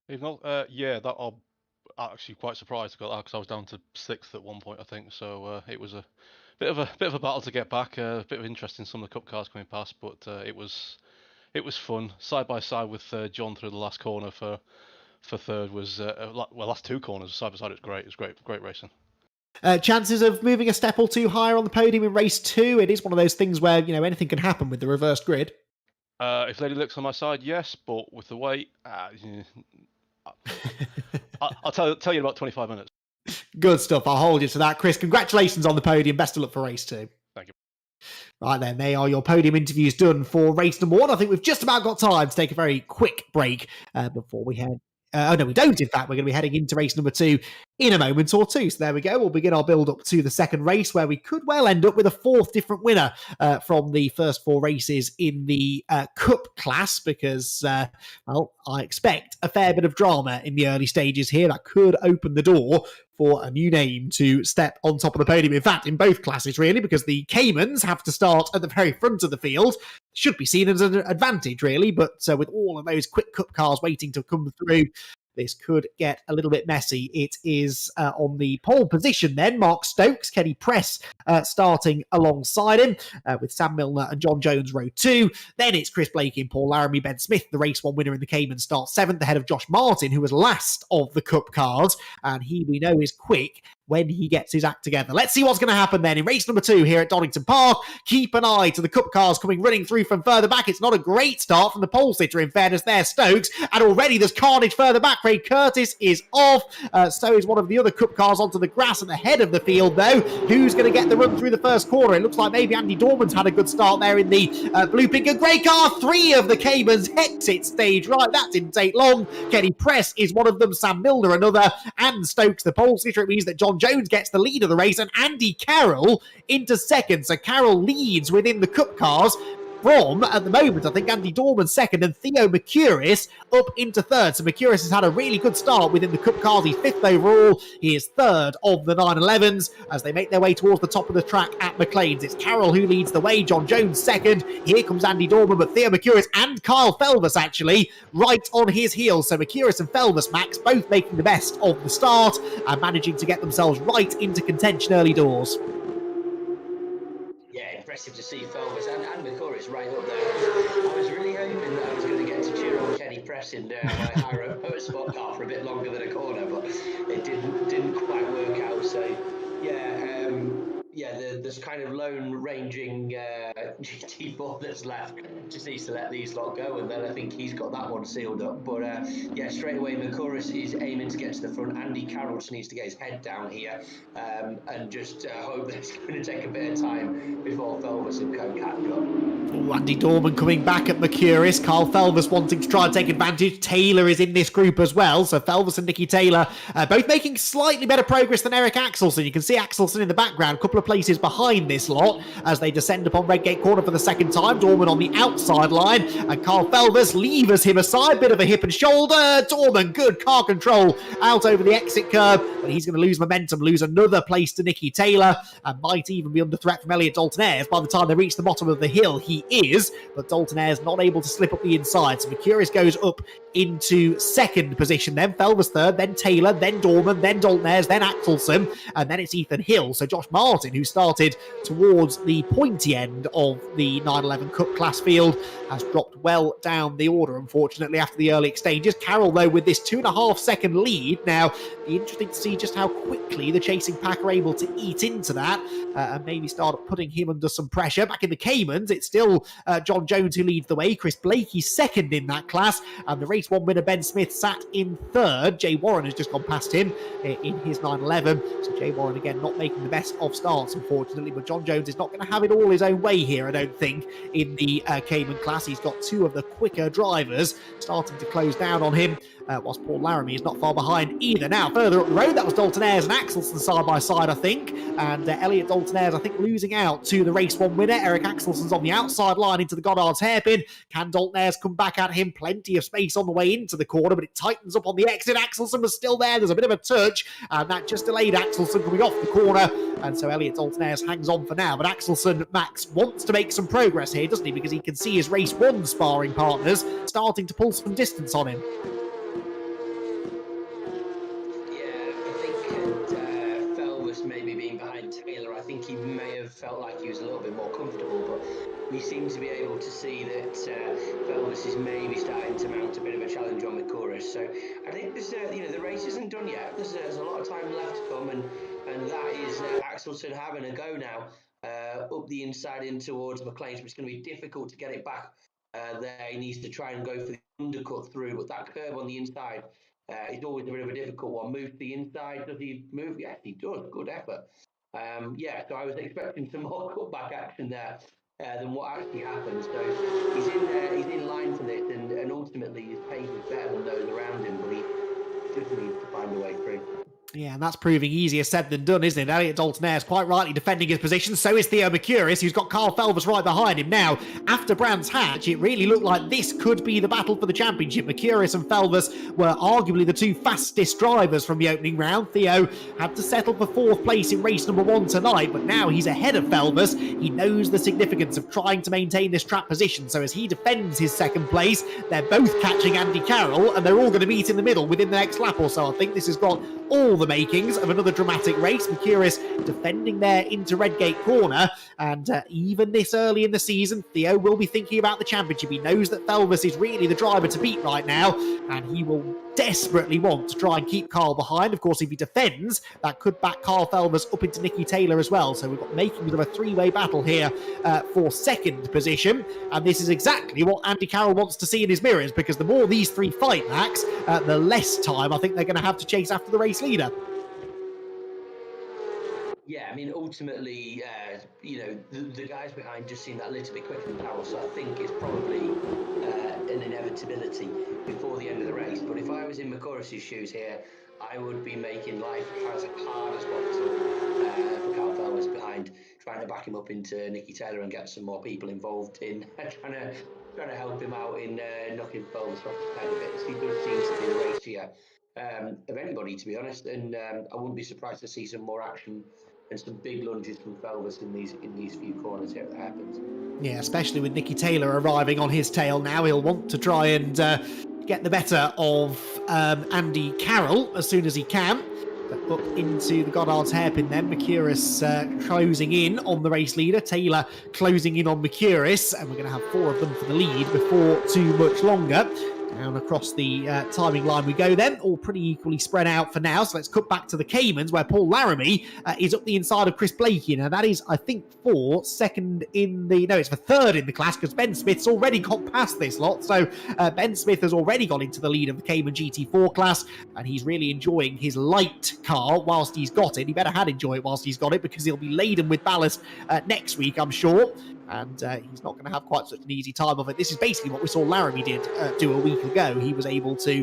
Yeah, that I'm actually quite surprised I got that because I was down to 6th at one point, I think. So it was a bit of a battle to get back. A bit of interest in some of the cup cars coming past, but it was fun. Side by side with John through the last corner for third was last 2 corners side by side. It was great racing. Chances of moving a step or two higher on the podium in race 2. It is one of those things where anything can happen with the reversed grid. If Lady Luck's on my side, yes, but with the weight, I'll tell you in about 25 minutes. Good stuff. I'll hold you to that, Chris. Congratulations on the podium. Best of luck for race 2. Thank you. Right then, they are your podium interviews done for race number 1. I think we've just about got time to take a very quick break before we head. Oh, no, we don't. In fact, we're going to be heading into race number 2 in a moment or two. So there we go. We'll begin our build up to the second race, where we could well end up with a 4th different winner from the first 4 races in the Cup class, because, well, I expect a fair bit of drama in the early stages here. That could open the door for a new name to step on top of the podium. In fact, in both classes, really, because the Caymans have to start at the very front of the field. Should be seen as an advantage, really, but with all of those quick cup cars waiting to come through, this could get a little bit messy. It is on the pole position then, Mark Stokes, Kenny Press starting alongside him with Sam Milner and John Jones row 2. Then it's Chris Blakey and Paul Laramie. Ben Smith, the race 1 winner in the Cayman, starts 7th ahead of Josh Martin, who was last of the cup cars, and he, we know, is quick when he gets his act together. Let's see what's going to happen then in race number 2 here at Donington Park. Keep an eye to the cup cars running through from further back. It's not a great start from the pole sitter, in fairness there, Stokes, and already there's carnage further back. Craig Curtis is off, so is one of the other cup cars onto the grass at the head of the field, though. Who's going to get the run through the first corner? It looks like maybe Andy Dorman's had a good start there in the blue, pink and grey car. 3 of the Caymans exit stage right. That didn't take long. Kenny Press is one of them, Sam Milner another, and Stokes the pole sitter. It means that John Jones gets the lead of the race, and Andy Carroll into second. So Carroll leads within the cup cars from, at the moment, I think Andy Dorman second, and Theo Mercuris up into third. So Mercuris has had a really good start within the cup cars. He's 5th overall. He is 3rd of the 911s as they make their way towards the top of the track at McLean's. It's Carroll who leads the way, John Jones second. Here comes Andy Dorman, but Theo Mercuris and Kyle Felvus actually right on his heels. So Mercuris and Felvus, Max, both making the best of the start and managing to get themselves right into contention early doors. Yeah, impressive to see Felvus and Mercuris right up there. I was really hoping that I was going to get to cheer on Kenny Press in my high spot car for a bit longer than a corner, but it didn't quite work out. So yeah, this kind of lone ranging GT4 that's left just needs to let these lot go, and then I think he's got that one sealed up. But yeah, straight away Mercuris is aiming to get to the front. Andy Carroll just needs to get his head down here and just hope that it's going to take a bit of time before Felvus and Co catch up. Andy Dorman coming back at Mercuris. Carl Felvus wanting to try and take advantage. Taylor is in this group as well. So Felvus and Nicky Taylor both making slightly better progress than Eric Axelson. You can see Axelson in the background, a couple of places behind this lot as they descend upon Redgate Corner for the second time. Dorman on the outside line, and Carl Felvus levers him aside. Bit of a hip and shoulder. Dorman, good car control out over the exit curb, but he's going to lose momentum, lose another place to Nicky Taylor, and might even be under threat from Elliot Dalton Ayres by the time they reach the bottom of the hill. He is, but Dalton Ayres not able to slip up the inside. So Mercuris goes up into second position, then Felvus third, then Taylor, then Dorman, then Dalton Ayres, then Axelson, and then it's Ethan Hill. So Josh Martin Donington, who started towards the pointy end of the 911 Cup class field, has dropped well down the order, unfortunately, after the early exchanges. Carroll, though, with this 2.5-second lead. Now, be interesting to see just how quickly the chasing pack are able to eat into that and maybe start putting him under some pressure. Back in the Caymans, it's still John Jones who leads the way. Chris Blakey's second in that class, and the race one winner Ben Smith sat in third. Jay Warren has just gone past him in his 911, so Jay Warren again not making the best of starts, unfortunately, but John Jones is not going to have it all his own way here, I don't think, in the Cayman class. He's got two of the quicker drivers starting to close down on him, whilst Paul Laramie is not far behind either. Now, further up the road, that was Dalton Ayres and Axelson side by side, I think, and Elliot Dalton Ayres, I think, losing out to the race one winner. Eric Axelson's on the outside line into the Goddard's hairpin. Can Dalton Ayres come back at him? Plenty of space on the way into the corner, but it tightens up on the exit. Axelson was still there. There's a bit of a touch, and that just delayed Axelson coming off the corner, and so Elliot Dalton Ayres hangs on for now. But Axelson, Max, wants to make some progress here, doesn't he? Because he can see his race one sparring partners starting to pull some distance on him. Maybe being behind Taylor, I think he may have felt like he was a little bit more comfortable, but we seem to be able to see that Felvis is maybe starting to mount a bit of a challenge on Mikuris. So I think there's, the race isn't done yet. There's a lot of time left to come, and that is Axelson having a go now up the inside in towards McLean. So it's going to be difficult to get it back there. He needs to try and go for the undercut through, but that curve on the inside it's always a bit of a difficult one. Move to the inside. Does he move? Yes, he does. Good effort. So I was expecting some more cutback action there than what actually happened. So he's in line for this, and ultimately his pace is better than those around him, but he just needs to find a way through. Yeah, and that's proving easier said than done, isn't it? Elliot Dalton Ayres quite rightly defending his position. So is Theo Mercurius, who's got Carl Felvis right behind him. Now, after Brands Hatch, it really looked like this could be the battle for the championship. Mercurius and Felvis were arguably the two fastest drivers from the opening round. Theo had to settle for fourth place in race number one tonight, but now he's ahead of Felvis. He knows the significance of trying to maintain this track position. So as he defends his second place, they're both catching Andy Carroll, and they're all going to meet in the middle within the next lap or so. I think this has got all the makings of another dramatic race. Mercurius defending there into Redgate corner, and even this early in the season, Theo will be thinking about the championship. He knows that Felvis is really the driver to beat right now, and he will desperately want to try and keep Carl behind. Of course, if he defends, that could back Carl Felvis up into Nicky Taylor as well. So we've got makings of a three-way battle here for second position, and this is exactly what Andy Carroll wants to see in his mirrors, because the more these three fight, Max, the less time I think they're going to have to chase after the race leader. Yeah, I mean, ultimately, the guys behind just seem that little bit quicker than Carroll, so I think it's probably an inevitability before the end of the race. But if I was in Mikuris' shoes here, I would be making life as hard as possible for Carl Felvis behind, trying to back him up into Nicky Taylor and get some more people involved in trying to help him out in knocking Felvis off the peg a bit. He does seem to be the race here of anybody, to be honest, and I wouldn't be surprised to see some more action and some big lunges from Felvis in these few corners here if that happens. Yeah, especially with Nicky Taylor arriving on his tail now. He'll want to try and get the better of Andy Carroll as soon as he can. But up into the Goddard's hairpin then. Mercurius closing in on the race leader. Taylor closing in on Mercurius. And we're going to have four of them for the lead before too much longer. Down across the timing line we go then, all pretty equally spread out for now. So let's cut back to the Caymans, where Paul Laramie is up the inside of Chris Blakey. Now that is, I think, it's for third in the class, because Ben Smith's already got past this lot. So Ben Smith has already got into the lead of the Cayman GT4 class, and he's really enjoying his light car whilst he's got it. He better enjoy it whilst he's got it, because he'll be laden with ballast next week, I'm sure. And he's not going to have quite such an easy time of it. This is basically what we saw Laramie do a week ago. He was able to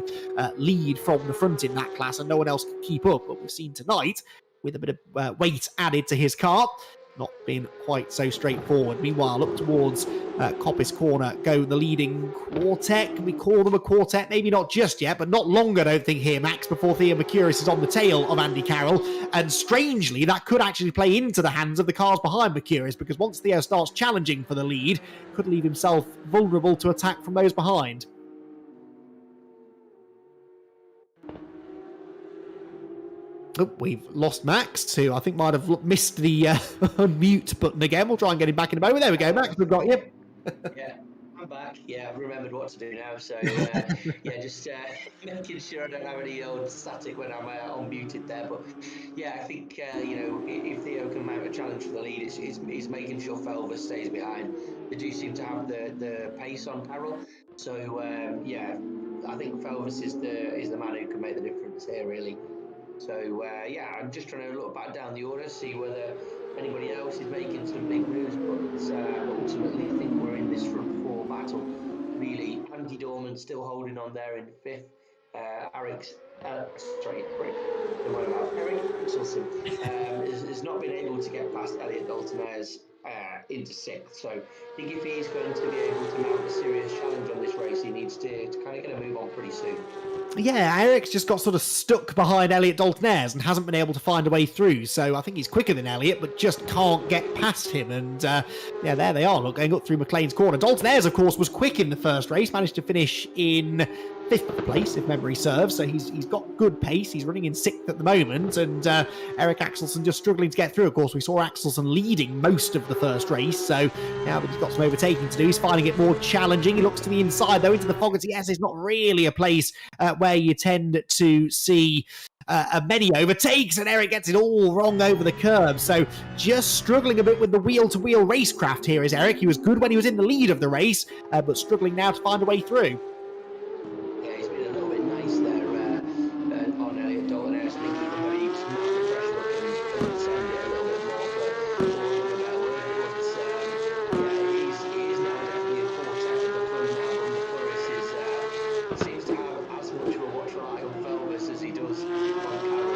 lead from the front in that class, and no one else could keep up. But we've seen tonight, with a bit of weight added to his car, not been quite so straightforward. Meanwhile, up towards Coppice Corner go the leading quartet. Can we call them a quartet? Maybe not just yet, but not long, I don't think, here, Max, before Theo Mercurius is on the tail of Andy Carroll. And strangely, that could actually play into the hands of the cars behind Mercurius, because once Theo starts challenging for the lead, could leave himself vulnerable to attack from those behind. Oh, we've lost Max, who I think might have missed the unmute button again. We'll try and get him back in a moment. There we go, Max, we've got you. Yeah, I'm back. Yeah, I've remembered what to do now. So, yeah, just making sure I don't have any old static when I'm unmuted there. But, yeah, I think, you know, if Theo can mount a challenge for the lead, it's making sure Felver stays behind. They do seem to have the pace on Carroll. So, yeah, I think Felvis is the man who can make the difference here, really. So, yeah, I'm just trying to look back down the order, see whether anybody else is making some big moves, but ultimately I think we're in this front four battle. Really, Andy Dorman still holding on there in fifth. Eric Axelson has not been able to get past Elliot Daltonaires into sixth. So I think if he's going to be able to mount a serious challenge on this race, he needs to kind of get a move on pretty soon. Yeah, Eric's just got sort of stuck behind Elliot Daltonaires and hasn't been able to find a way through. So I think he's quicker than Elliot, but just can't get past him. And yeah, there they are, look, going up through McLean's corner. Daltonaires, of course, was quick in the first race, managed to finish in 5th place, if memory serves. So he's got good pace. He's running in 6th at the moment. And Eric Axelson just struggling to get through. Of course, we saw Axelson leading most of the first race. So now that he's got some overtaking to do, he's finding it more challenging. He looks to the inside, though, into the Fogarty S. It's not really a place where you tend to see many overtakes, and Eric gets it all wrong over the curb. So just struggling a bit with the wheel-to-wheel racecraft here is Eric. He was good when he was in the lead of the race, but struggling now to find a way through. Yeah, he's been a little bit nice there on Elliot Daltonaires. I think he can maybe smash the pressure up and send it a little bit more, but yeah, he is now definitely a force at the front now, and Flores seems to have as much of a watch eye on Velvis as he does on Carroll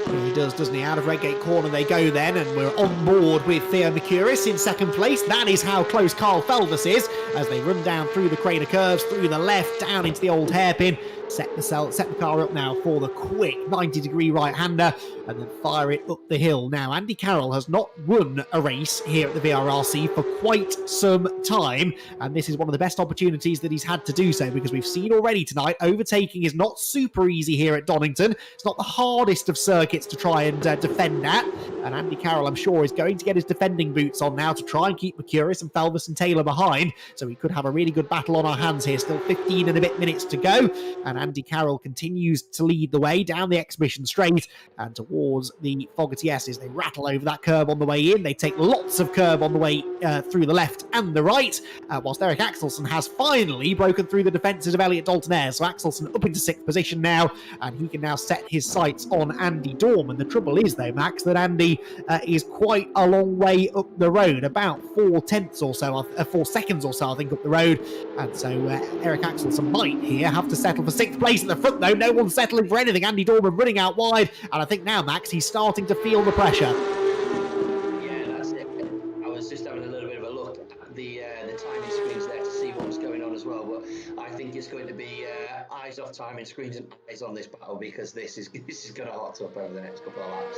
there. He does, doesn't he? Out of Redgate Corner they go then, and we're on board with Theo Mercuris in 2nd place. That is how close Carl Felvis is, as they run down through the Crater curves, through the left, down into the old hairpin. Set the car up now for the quick 90-degree right-hander, and then fire it up the hill. Now, Andy Carroll has not won a race here at the VRRC for quite some time, and this is one of the best opportunities that he's had to do so, because we've seen already tonight, overtaking is not super easy here at Donington. It's not the hardest of circuits to try and defend at, and Andy Carroll, I'm sure, is going to get his defending boots on now to try and keep Mercuris and Felvis and Taylor behind, so we could have a really good battle on our hands here. Still 15 and a bit minutes to go, and Andy Carroll continues to lead the way down the exhibition straight and towards the Fogarty S's. They rattle over that curb on the way in. They take lots of curb on the way through the left and the right, whilst Eric Axelson has finally broken through the defences of Elliot Daltonaires. So Axelson up into 6th position now, and he can now set his sights on Andy Dorman. The trouble is, though, Max, that Andy is quite a long way up the road, about 4 seconds or so, I think, up the road. And so Eric Axelson might here have to settle for 6th place at the front, though. No one's settling for anything. Andy Dorman running out wide, and I think now, Max, he's starting to feel the pressure. Yeah, that's it. I was just having a little bit of a look at the timing screens there to see what was going on as well, but I think it's going to be eyes off timing screens and eyes on this battle, because this is going to hot up over the next couple of laps.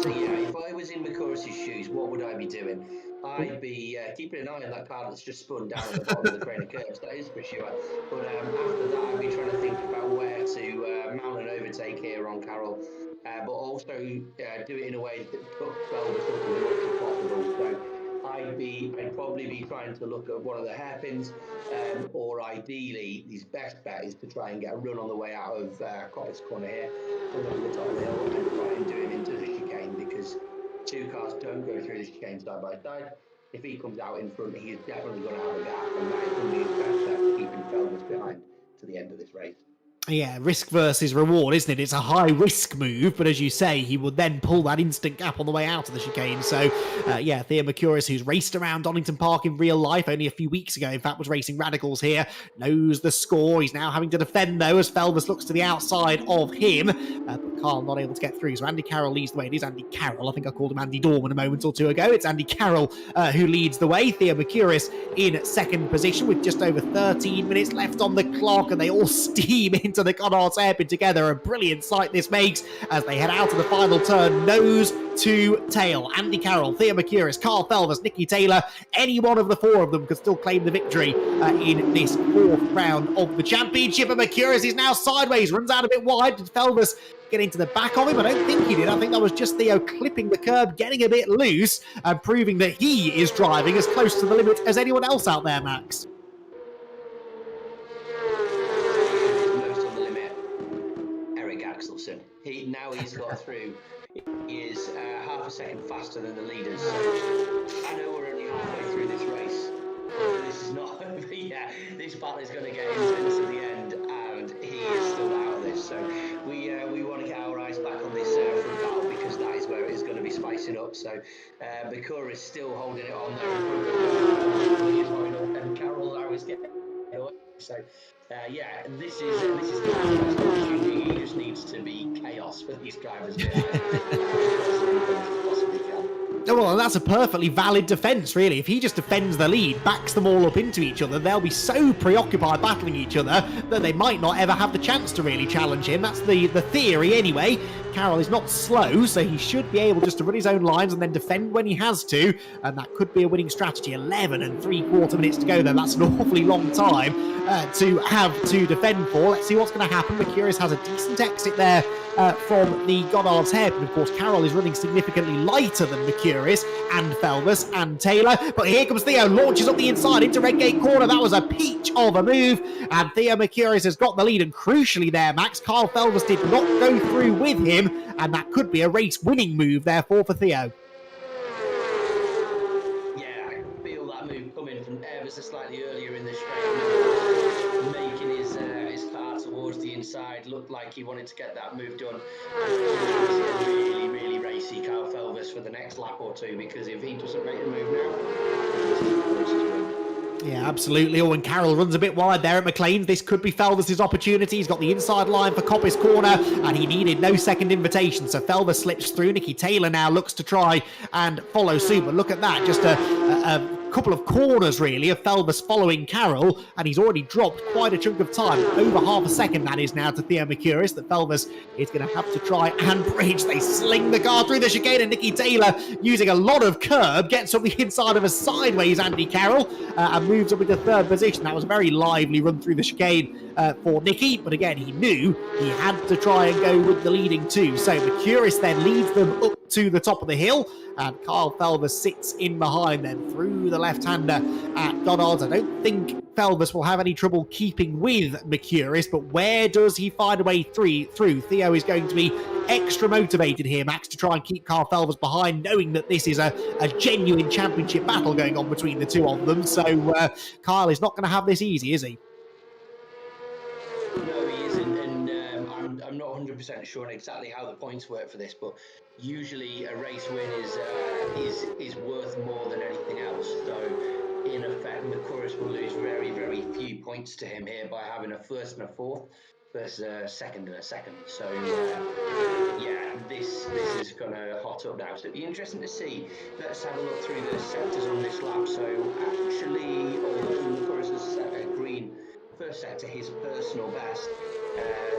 So yeah, if I was in Mercuris' shoes, what would I be doing? I'd be keeping an eye on that car that's just spun down at the bottom of the Crater curves, that is for sure. But after that, I'd be trying to think about where to mount an overtake here on Carroll, but also do it in a way that puts Velvet up as much as possible. So I'd probably be trying to look at one of the hairpins, or ideally, his best bet is to try and get a run on the way out of Croft's corner here, come over the top of the hill and try and do him into the chicane, because 2 cars don't go through the chicane side by side. If he comes out in front, he is definitely going to have a gap, and that is going to be his best bet for keeping Felvis behind to the end of this race. Yeah, risk versus reward, isn't it? It's a high-risk move, but as you say, he would then pull that instant gap on the way out of the chicane. So, yeah, Theo Mercuris, who's raced around Donington Park in real life only a few weeks ago, in fact, was racing Radicals here, knows the score. He's now having to defend, though, as Felvis looks to the outside of him, but Carl not able to get through. So Andy Carroll leads the way. It is Andy Carroll. I think I called him Andy Dorman a moment or two ago. It's Andy Carroll who leads the way. Theo Mercuris in 2nd position with just over 13 minutes left on the clock, and they all steam into the Connacht's hairpin together. A brilliant sight this makes as they head out of the final turn, nose to tail. Andy Carroll, Theo Mercuris, Carl Felvis, Nicky Taylor, any one of the 4 of them could still claim the victory in this 4th round of the championship. And Mercuris is now sideways, runs out a bit wide, but Felvis get into the back of him? I don't think he did. I think that was just Theo clipping the curb, getting a bit loose, and proving that he is driving as close to the limit as anyone else out there, Max. Most on the limit, Eric Axelsen. He's got through. He is half a second faster than the leaders. So I know we're only halfway through this race. This is not over yet. This battle is going to get intense at the end, and he is still out of this. So we want to get our eyes back on this front battle, because that is where it is going to be spicing up. So Bakura is still holding it on there, and Carol now is getting away. So yeah, this is the best opportunity. He just needs to be chaos for these drivers behind. Possibly can. Well, that's a perfectly valid defence, really. If he just defends the lead, backs them all up into each other, they'll be so preoccupied battling each other that they might not ever have the chance to really challenge him. That's the theory anyway. Carroll is not slow, so he should be able just to run his own lines and then defend when he has to, and that could be a winning strategy. 11 3/4 minutes to go, though. That's an awfully long time to have to defend for. Let's see what's going to happen. Mercurius has a decent exit there from the Goddard's head, and of course Carroll is running significantly lighter than Mercurius and Felvers and Taylor. But here comes Theo, launches up the inside into Redgate corner. That was a peach of a move, and Theo Mercurius has got the lead, and crucially there, Max, Carl Felvers did not go through with him, and that could be a race-winning move, therefore, for Theo. Yeah, I can feel that move coming from ever so slightly earlier in the straight, making his car towards the inside. Looked like he wanted to get that move done. Really, really racy Carl Felvers for the next lap or two, because if he doesn't make the move now, yeah, absolutely. Oh, and Carroll runs a bit wide there at McLean's. This could be Felvers' opportunity. He's got the inside line for Coppice corner, and he needed no second invitation. So Felvers slips through. Nicky Taylor now looks to try and follow suit. But look at that. Just a couple of corners, really, of Felvers following Carroll, and he's already dropped quite a chunk of time. Over half a second, that is now, to Theo Mercurius, that Felvers is going to have to try and bridge. They sling the car through the chicane, and Nicky Taylor, using a lot of curb, gets up the inside of a sideways Andy Carroll and moves up into third position. That was a very lively run through the chicane for Nicky, but again, he knew he had to try and go with the leading two. So Mercurius then leads them up to the top of the hill, and Carl Felvers sits in behind them through the left-hander at Goddard's. I don't think Felvers will have any trouble keeping with Mercurius, but where does he find a way through? Theo is going to be extra motivated here, Max, to try and keep Carl Felvers behind, knowing that this is a genuine championship battle going on between the two of them. So Kyle is not going to have this easy, is he? No, he isn't, and I'm not 100% sure on exactly how the points work for this, but usually a race win is worth more than anything else. So in effect, Mercurius will lose very, very few points to him here by having a first and a fourth versus a second and a second. So yeah, this is going to hot up now. So it'll be interesting to see. Let's have a look through the sectors on this lap. So actually, although Mercurius has set a green first sector, his personal best,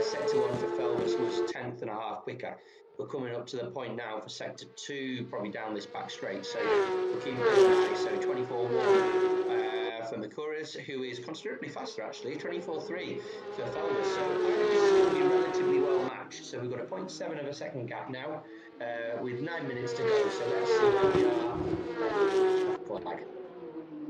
sector 1 for Felvers was 10th and a half quicker. We're coming up to the point now for sector 2, probably down this back straight. So we'll keep it nice. So 24.1 for Mercurius, who is considerably faster actually. 24.3 for Felvers. So I think this is going to be relatively well matched. So we've got a 0.7 of a second gap now, with 9 minutes to go. So let's see what we are.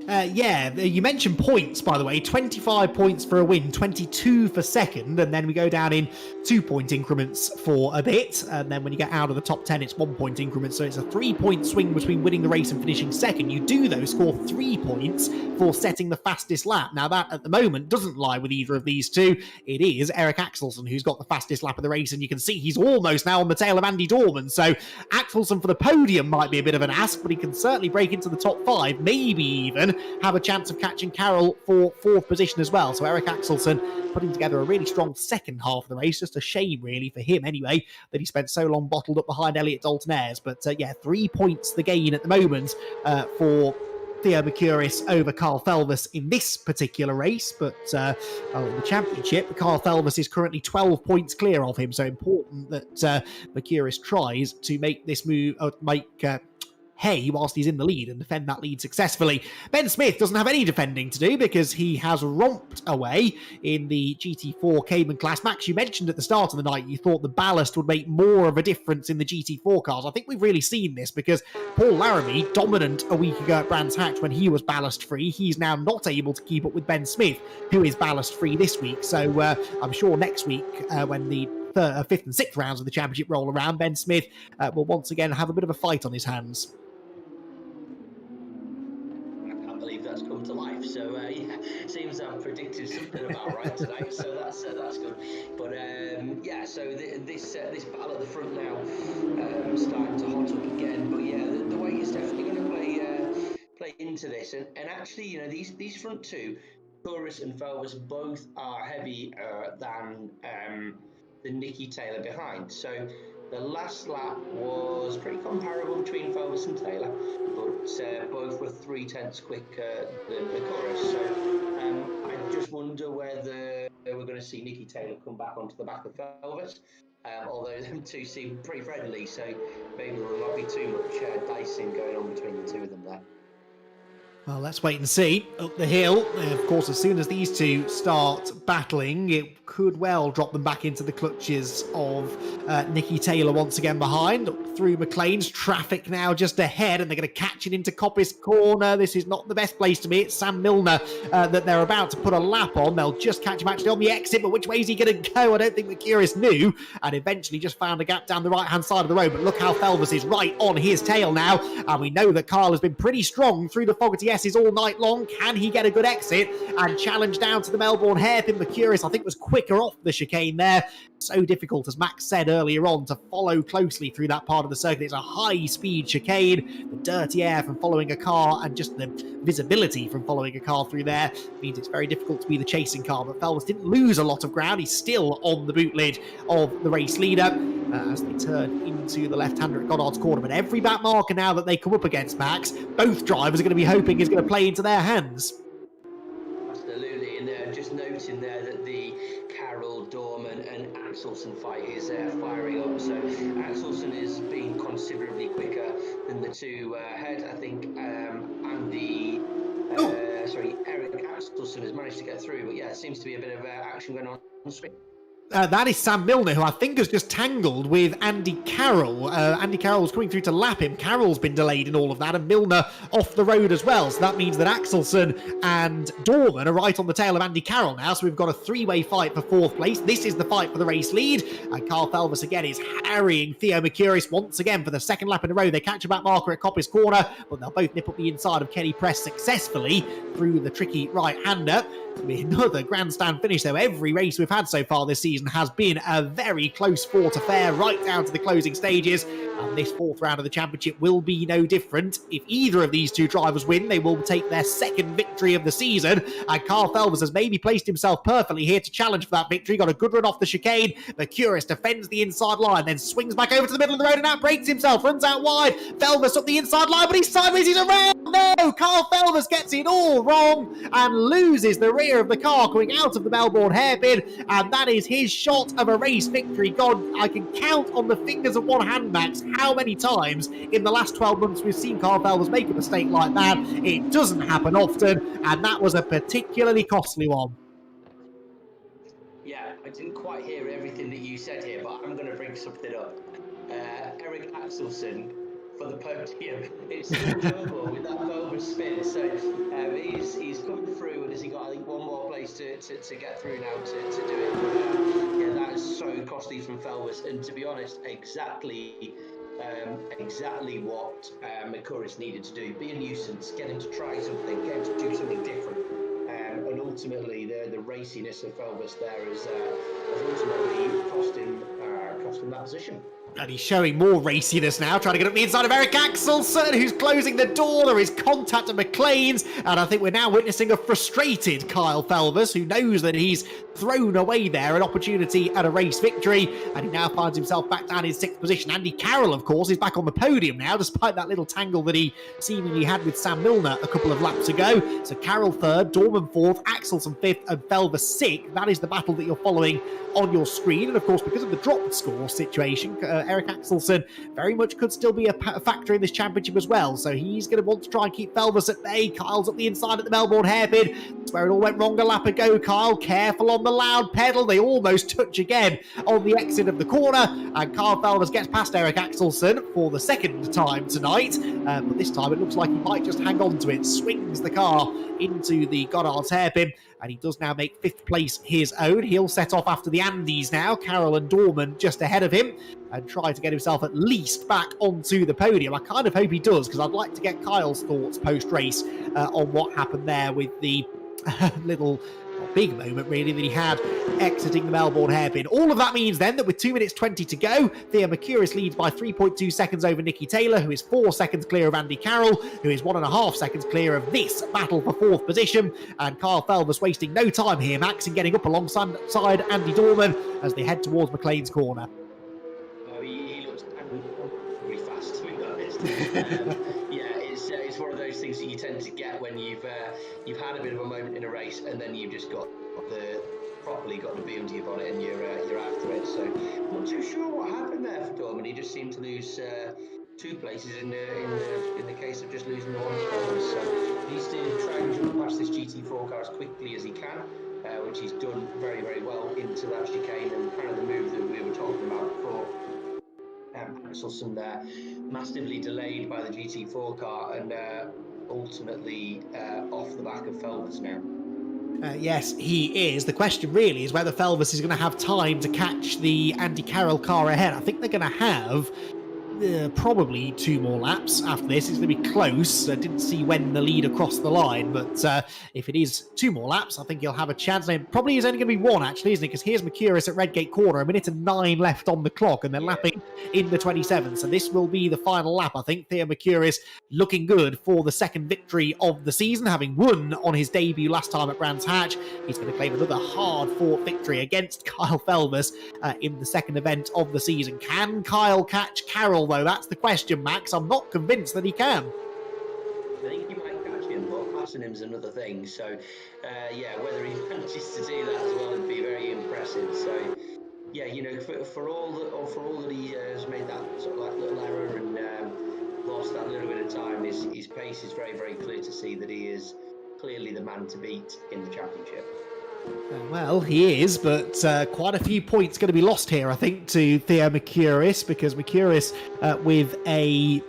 Yeah, you mentioned points, by the way. 25 points for a win, 22 for second, and then we go down in 2-point increments for a bit, and then when you get out of the top 10, it's 1-point increments, so it's a 3-point swing between winning the race and finishing second. You do, though, score 3 points for setting the fastest lap. Now, that, at the moment, doesn't lie with either of these two. It is Eric Axelsen who's got the fastest lap of the race, and you can see he's almost now on the tail of Andy Dorman, so Axelsen for the podium might be a bit of an ask, but he can certainly break into the top 5, maybe even have a chance of catching Carroll for 4th position as well. So Eric Axelsen putting together a really strong second half of the race. Just a shame, really, for him anyway, that he spent so long bottled up behind Elliot Dalton-Ayres. But yeah, 3 points the gain at the moment for Theo Mercurius over Carl Felvers in this particular race. But in the championship, Carl Felvers is currently 12 points clear of him. So important that Mercurius tries to make this move, hay whilst he's in the lead and defend that lead successfully. Ben Smith doesn't have any defending to do because he has romped away in the GT4 Cayman class. Max, you mentioned at the start of the night you thought the ballast would make more of a difference in the GT4 cars. I think we've really seen this because Paul Laramie, dominant a week ago at Brands Hatch when he was ballast free, he's now not able to keep up with Ben Smith, who is ballast free this week. So I'm sure next week when the fifth and sixth rounds of the championship roll around, Ben Smith will once again have a bit of a fight on his hands. I can't believe that's come to life. So yeah, seems I've predicted something about right tonight. So that's good. But yeah, so this battle at the front now starting to hot up again. But yeah, the weight is definitely going to play into this. And actually, you know, these front two, Corus and Felvis, both are heavier than the Nicky Taylor behind. So the last lap was pretty comparable between Felvis and Taylor, but both were 0.3 quicker than the Chorus. So I just wonder whether we're going to see Nicky Taylor come back onto the back of Felvis, although them two seem pretty friendly, so maybe there will not be too much dicing going on between the two of them there. Well, let's wait and see. Up the hill, of course, as soon as these two start battling, it could well drop them back into the clutches of Nicky Taylor once again behind. Up through McLean's, traffic now just ahead, and they're going to catch it into Coppice Corner. This is not the best place to be. It's Sam Milner that they're about to put a lap on. They'll just catch him actually on the exit, but which way is he going to go? I don't think Mercurius knew, and eventually just found a gap down the right-hand side of the road. But look how Felvis is right on his tail now, and we know that Carl has been pretty strong through the Fogarty S's all night long. Can he get a good exit and challenge down to the Melbourne hairpin? Mercurius, I think, was quicker off the chicane there. So difficult, as Max said earlier on, to follow closely through that part of the circuit. It's a high-speed chicane. The dirty air from following a car and just the visibility from following a car through there means it's very difficult to be the chasing car. But Felvis didn't lose a lot of ground. He's still on the boot lid of the race leader as they turn into the left-hander at Goddard's Corner. But every back marker now that they come up against, Max, both drivers are going to be hoping is going to play into their hands. Absolutely, and just noting there that the Carroll, Dorman and Axelson fight is firing up. So Axelson is being considerably quicker than the two ahead. I think Eric Axelson has managed to get through, but yeah, it seems to be a bit of action going on the street. That is Sam Milner, who I think has just tangled with Andy Carroll. Andy Carroll was coming through to lap him. Carroll's been delayed in all of that, and Milner off the road as well. So that means that Axelson and Dorman are right on the tail of Andy Carroll now. So we've got a three-way fight for fourth place. This is the fight for the race lead. And Carl Felvis again is harrying Theo Mercurius once again for the second lap in a row. They catch a back marker at Coppice Corner, but they'll both nip up the inside of Kenny Press successfully through the tricky right-hander. To be another grandstand finish, though. Every race we've had so far this season has been a very close fought affair right down to the closing stages, and this fourth round of the championship will be no different. If either of these two drivers win, they will take their second victory of the season, and Carl Felvis has maybe placed himself perfectly here to challenge for that victory. Got a good run off the chicane. Mercurius defends the inside line, then swings back over to the middle of the road and outbrakes himself, runs out wide. Felvis up the inside line, but he's sideways, he's around. No, Carl Felvis gets it all wrong and loses the rear of the car coming out of the Melbourne hairpin, and that is his shot of a race victory. God, I can count on the fingers of one hand, Max, how many times in the last 12 months we've seen Carl Felvis make a mistake like that. It doesn't happen often, and that was a particularly costly one. Yeah, I didn't quite hear everything that you said here, but I'm going to bring something up. Eric Axelson for the podium. It's incredible with that Velvet spin. So he's come through, and has he got, I think, one more place to get through now to do it. Yeah, that is so costly from Felvis, and to be honest, exactly what Mercurius needed to do. Be a nuisance, get him to try something, get him to do something different. And ultimately, the raciness of Felvis there has ultimately cost him that position. And he's showing more raciness now, trying to get up the inside of Eric Axelson, who's closing the door. There is contact at McLean's, and I think we're now witnessing a frustrated Kyle Felvis, who knows that he's thrown away there an opportunity at a race victory, and he now finds himself back down in sixth position. Andy Carroll, of course, is back on the podium now, despite that little tangle that he seemingly had with Sam Milner a couple of laps ago. So Carroll third, Dorman fourth, Axelson fifth, and Felvis sixth. That is the battle that you're following on your screen, and of course, because of the drop score situation, Eric Axelsen very much could still be a factor in this championship as well. So he's going to want to try and keep Felvis at bay. Kyle's up the inside at the Melbourne hairpin. That's where it all went wrong a lap ago. Kyle, careful on the loud pedal. They almost touch again on the exit of the corner. And Kyle Felvis gets past Eric Axelsen for the second time tonight. But this time it looks like he might just hang on to it. Swings the car into the Goddard's hairpin. And he does now make 5th place his own. He'll set off after the Andys now. Carroll and Dorman just ahead of him, and try to get himself at least back onto the podium. I kind of hope he does, because I'd like to get Kyle's thoughts post-race on what happened there with the little big moment really that he had exiting the Melbourne hairpin. All of that means then that with 2 minutes 20 to go, Theo Mercouris leads by 3.2 seconds over Nicky Taylor, who is 4 seconds clear of Andy Carroll, who is 1.5 seconds clear of this battle for 4th position. And Kyle Felvis wasting no time here, Max, in getting up alongside Andy Dorman as they head towards McLean's corner. Oh, he looks really fast, to be honest. Yeah, it's one of those things that you tend to get when you've had a bit of a moment in a race, and then you've just properly got the beam to your bonnet, and you're after it. So I'm not too sure what happened there for Dorman. He just seemed to lose 2 places in the case of just losing the 1 spot. So he needs to try and jump past this GT4 car as quickly as he can, which he's done very, very well into that chicane, and kind of the move that we were talking about before. Axelsen there, massively delayed by the GT4 car, and ultimately off the back of Felvis now. Yes, he is. The question really is whether Felvis is going to have time to catch the Andy Carroll car ahead. I think they're going to have probably 2 more laps after this. It's going to be close. I didn't see when the lead across the line, but if it is 2 more laps, I think he'll have a chance. And it probably is only going to be 1, actually, isn't it? Because here's Mercouris at Redgate Corner, 1:09 left on the clock, and they're lapping in the 27. So this will be the final lap, I think. Theo Mercouris looking good for the 2nd victory of the season, having won on his debut last time at Brands Hatch. He's going to claim another hard-fought victory against Kyle Felvis in the 2nd event of the season. Can Kyle catch Carroll, though? That's the question, Max. I'm not convinced that he can. I think he might catch him, but passing him's another thing. So, whether he manages to do that as well would be very impressive. So, yeah, for all that he has made that sort of like little error and lost that little bit of time, his pace is very, very clear to see that he is clearly the man to beat in the championship. Well, he is, but quite a few points going to be lost here, I think, to Theo Mercouris, because Mercouris with a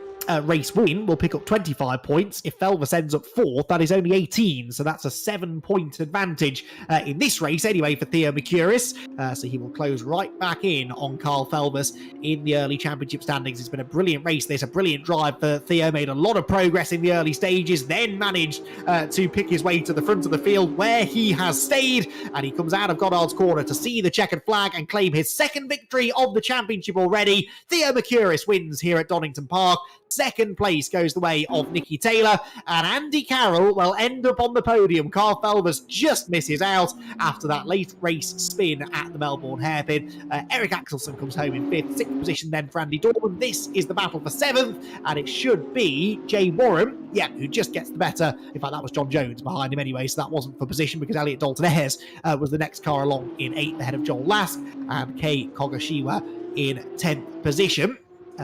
race win will pick up 25 points. If Felvis ends up 4th, that is only 18, so that's a 7-point advantage in this race anyway for Theo Mercouris. So he will close right back in on Carl Felvis in the early championship standings. It's been a brilliant race. There's a brilliant drive for Theo, made a lot of progress in the early stages, then managed to pick his way to the front of the field where he has stayed, and he comes out of Goddard's corner to see the checkered flag and claim his 2nd victory of the championship already. Theo Mercouris wins here at Donington Park. 2nd place goes the way of Nicky Taylor, and Andy Carroll will end up on the podium. Carl Felvis just misses out after that late race spin at the Melbourne hairpin. Eric Axelsen comes home in 5th, 6th position then for Andy Dorman. This is the battle for 7th, and it should be Jay Warren, who just gets the better. In fact, that was John Jones behind him anyway, so that wasn't for position, because Elliot Dalton Ayres was the next car along in 8th ahead of Joel Lask, and Kei Kogashiwa in 10th position.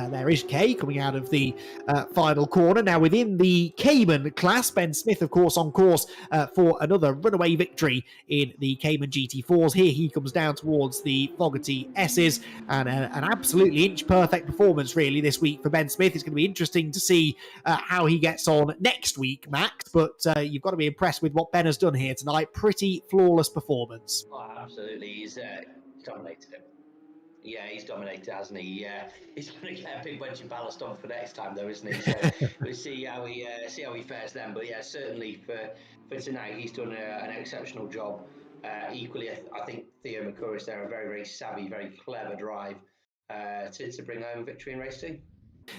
There is Kay coming out of the final corner. Now within the Cayman class, Ben Smith, of course, on course for another runaway victory in the Cayman GT4s. Here he comes down towards the Fogarty S's, and an absolutely inch-perfect performance, really, this week for Ben Smith. It's going to be interesting to see how he gets on next week, Max, but you've got to be impressed with what Ben has done here tonight. Pretty flawless performance. Oh, absolutely. He's dominated it. Yeah, he's dominated, hasn't he? Yeah, he's going to get a big bunch of ballast on for next time, though, isn't he? So we'll see how he fares then. But yeah, certainly for tonight, he's done an exceptional job. Equally, I think Theo Mercouris there, a very, very savvy, very clever drive to bring home victory in race 2.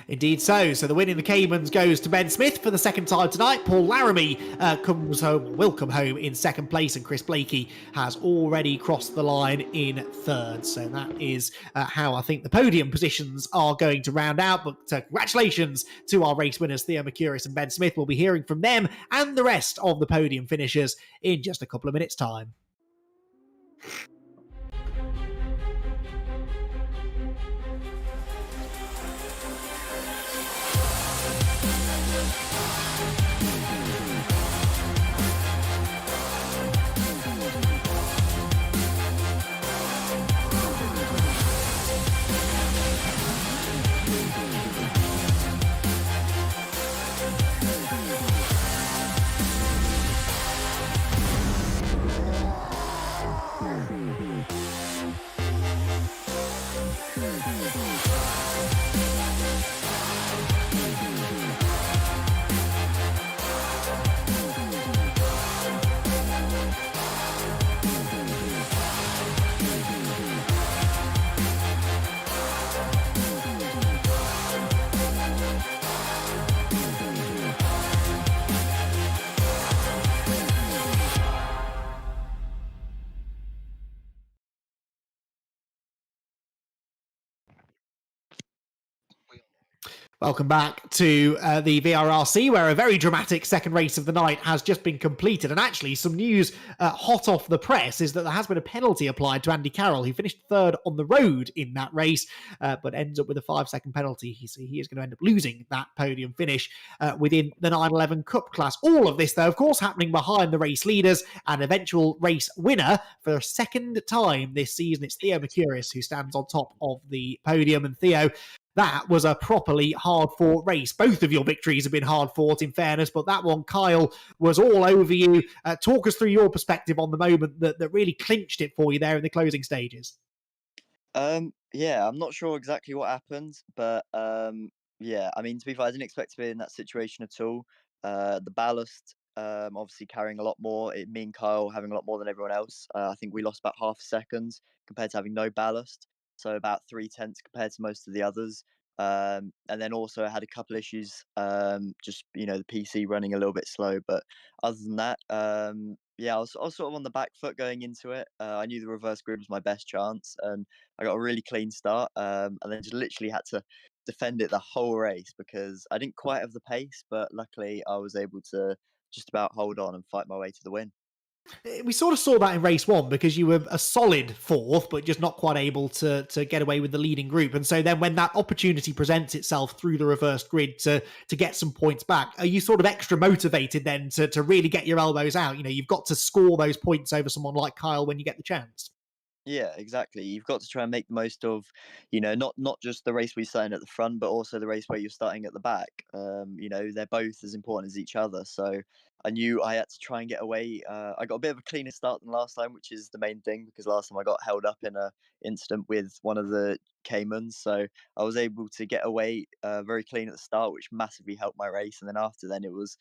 Indeed so. So the win in the Caymans goes to Ben Smith for the 2nd time tonight. Paul Laramie will come home in 2nd place, and Chris Blakey has already crossed the line in 3rd. So that is how I think the podium positions are going to round out. But congratulations to our race winners, Theo Mercouris and Ben Smith. We'll be hearing from them and the rest of the podium finishers in just a couple of minutes' time. Welcome back to the VRRC, where a very dramatic second race of the night has just been completed. And actually, some news hot off the press is that there has been a penalty applied to Andy Carroll, who finished third on the road in that race, but ends up with a 5-second penalty. So he is going to end up losing that podium finish within the 911 Cup class. All of this, though, of course, happening behind the race leaders and eventual race winner for a second time this season. It's Theo Mercurius who stands on top of the podium. And Theo, that was a properly hard-fought race. Both of your victories have been hard-fought, in fairness, but that one, Kyle, was all over you. Talk us through your perspective on the moment that really clinched it for you there in the closing stages. Yeah, I'm not sure exactly what happened, but yeah, I mean, to be fair, I didn't expect to be in that situation at all. The ballast, obviously carrying a lot more. Me and Kyle having a lot more than everyone else. I think we lost about half a second compared to having no ballast, so about 3/10 compared to most of the others. And then also I had a couple issues, just the PC running a little bit slow. But other than that, yeah, I was sort of on the back foot going into it. I knew the reverse grid was my best chance, and I got a really clean start, and then just literally had to defend it the whole race because I didn't quite have the pace, but luckily I was able to just about hold on and fight my way to the win. We sort of saw that in race one because you were a solid fourth, but just not quite able to get away with the leading group. And so then when that opportunity presents itself through the reversed grid to get some points back, are you sort of extra motivated then to really get your elbows out? You've got to score those points over someone like Kyle when you get the chance. Yeah, exactly. You've got to try and make the most of, not just the race where you're starting at the front, but also the race where you're starting at the back. They're both as important as each other. So I knew I had to try and get away. I got a bit of a cleaner start than last time, which is the main thing because last time I got held up in a incident with one of the Caymans. So I was able to get away very clean at the start, which massively helped my race. And then after then, it was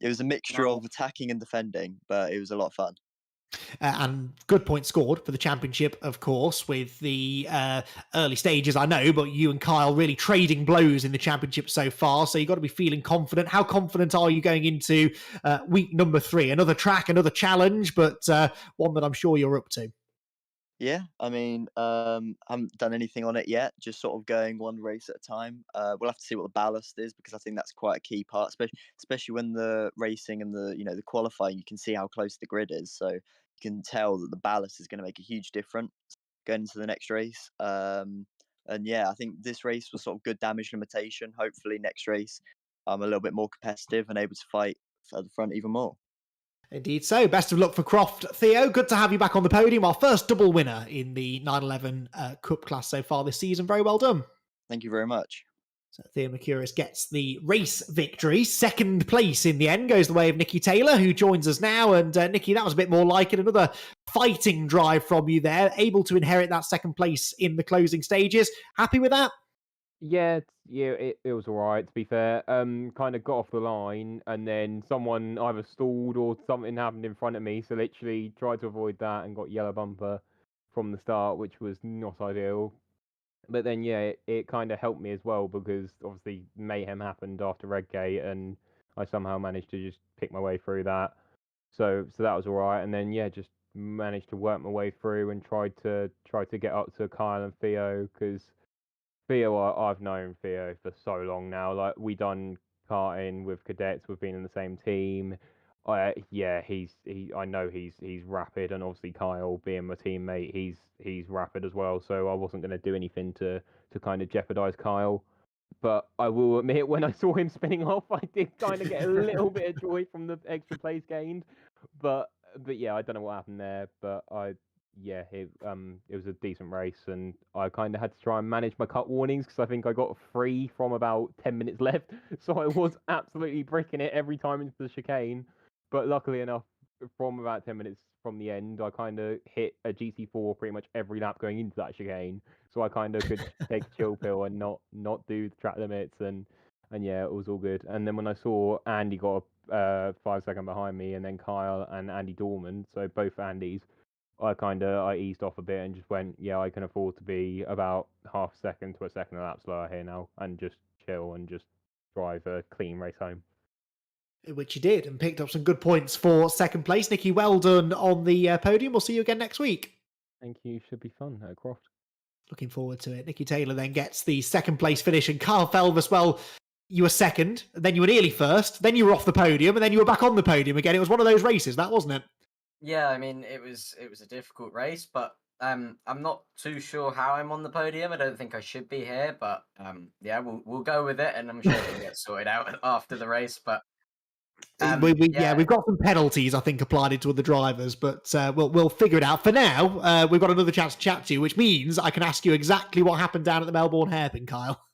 a mixture of attacking and defending, but it was a lot of fun. And good points scored for the championship, of course, with the early stages, I know, but you and Kyle really trading blows in the championship so far, so you've got to be feeling confident. How confident are you going into week number 3? Another track, another challenge, but one that I'm sure you're up to. Yeah, I mean, I haven't done anything on it yet, just sort of going one race at a time. We'll have to see what the ballast is because I think that's quite a key part, especially when the racing and the qualifying, you can see how close the grid is. So you can tell that the ballast is going to make a huge difference going into the next race. And yeah, I think this race was sort of good damage limitation. Hopefully next race, I'm a little bit more competitive and able to fight for the front even more. Indeed so. Best of luck for Croft, Theo. Good to have you back on the podium. Our first double winner in the 911 Cup class so far this season. Very well done. Thank you very much. So Theo Mercurius gets the race victory. Second place in the end goes the way of Nicky Taylor, who joins us now. And Nicky, that was a bit more like it. Another fighting drive from you there. Able to inherit that second place in the closing stages. Happy with that? Yeah, it was all right, to be fair. Kind of got off the line, and then someone either stalled or something happened in front of me, so literally tried to avoid that and got yellow bumper from the start, which was not ideal. But then, yeah, it kind of helped me as well because obviously mayhem happened after Redgate, and I somehow managed to just pick my way through that. So that was all right, and then yeah, just managed to work my way through and tried to get up to Kyle and Theo because Theo, I've known Theo for so long now. Like we done karting with cadets. We've been in the same team. Yeah, I know he's rapid, and obviously Kyle, being my teammate, he's rapid as well. So I wasn't going to do anything to kind of jeopardize Kyle. But I will admit, when I saw him spinning off, I did kind of get a little bit of joy from the extra place gained. But yeah, I don't know what happened there. But it was a decent race, and I kind of had to try and manage my cut warnings because I think I got 3 from about 10 minutes left. So I was absolutely bricking it every time into the chicane. But luckily enough, from about 10 minutes from the end, I kind of hit a GT4 pretty much every lap going into that chicane. So I kind of could take a chill pill and not do the track limits, and yeah, it was all good. And then when I saw Andy got 5 seconds behind me, and then Kyle and Andy Dorman, so both Andys, I eased off a bit and just went, yeah, I can afford to be about half a second to a second a lap slower here now, and just chill and just drive a clean race home. Which you did, and picked up some good points for second place. Nicky, well done on the podium. We'll see you again next week. Thank you. Should be fun at Croft. Looking forward to it. Nicky Taylor then gets the second place finish, and Kyle Felvis, well, you were second, then you were nearly first, then you were off the podium, and then you were back on the podium again. It was one of those races, that wasn't it? Yeah, I mean, it was a difficult race, but I'm not too sure how I'm on the podium. I don't think I should be here, but yeah, we'll go with it, and I'm sure it'll get sorted out after the race. But We've got some penalties, I think, applied into the drivers, but we'll figure it out. For now, we've got another chance to chat to you, which means I can ask you exactly what happened down at the Melbourne hairpin, Kyle.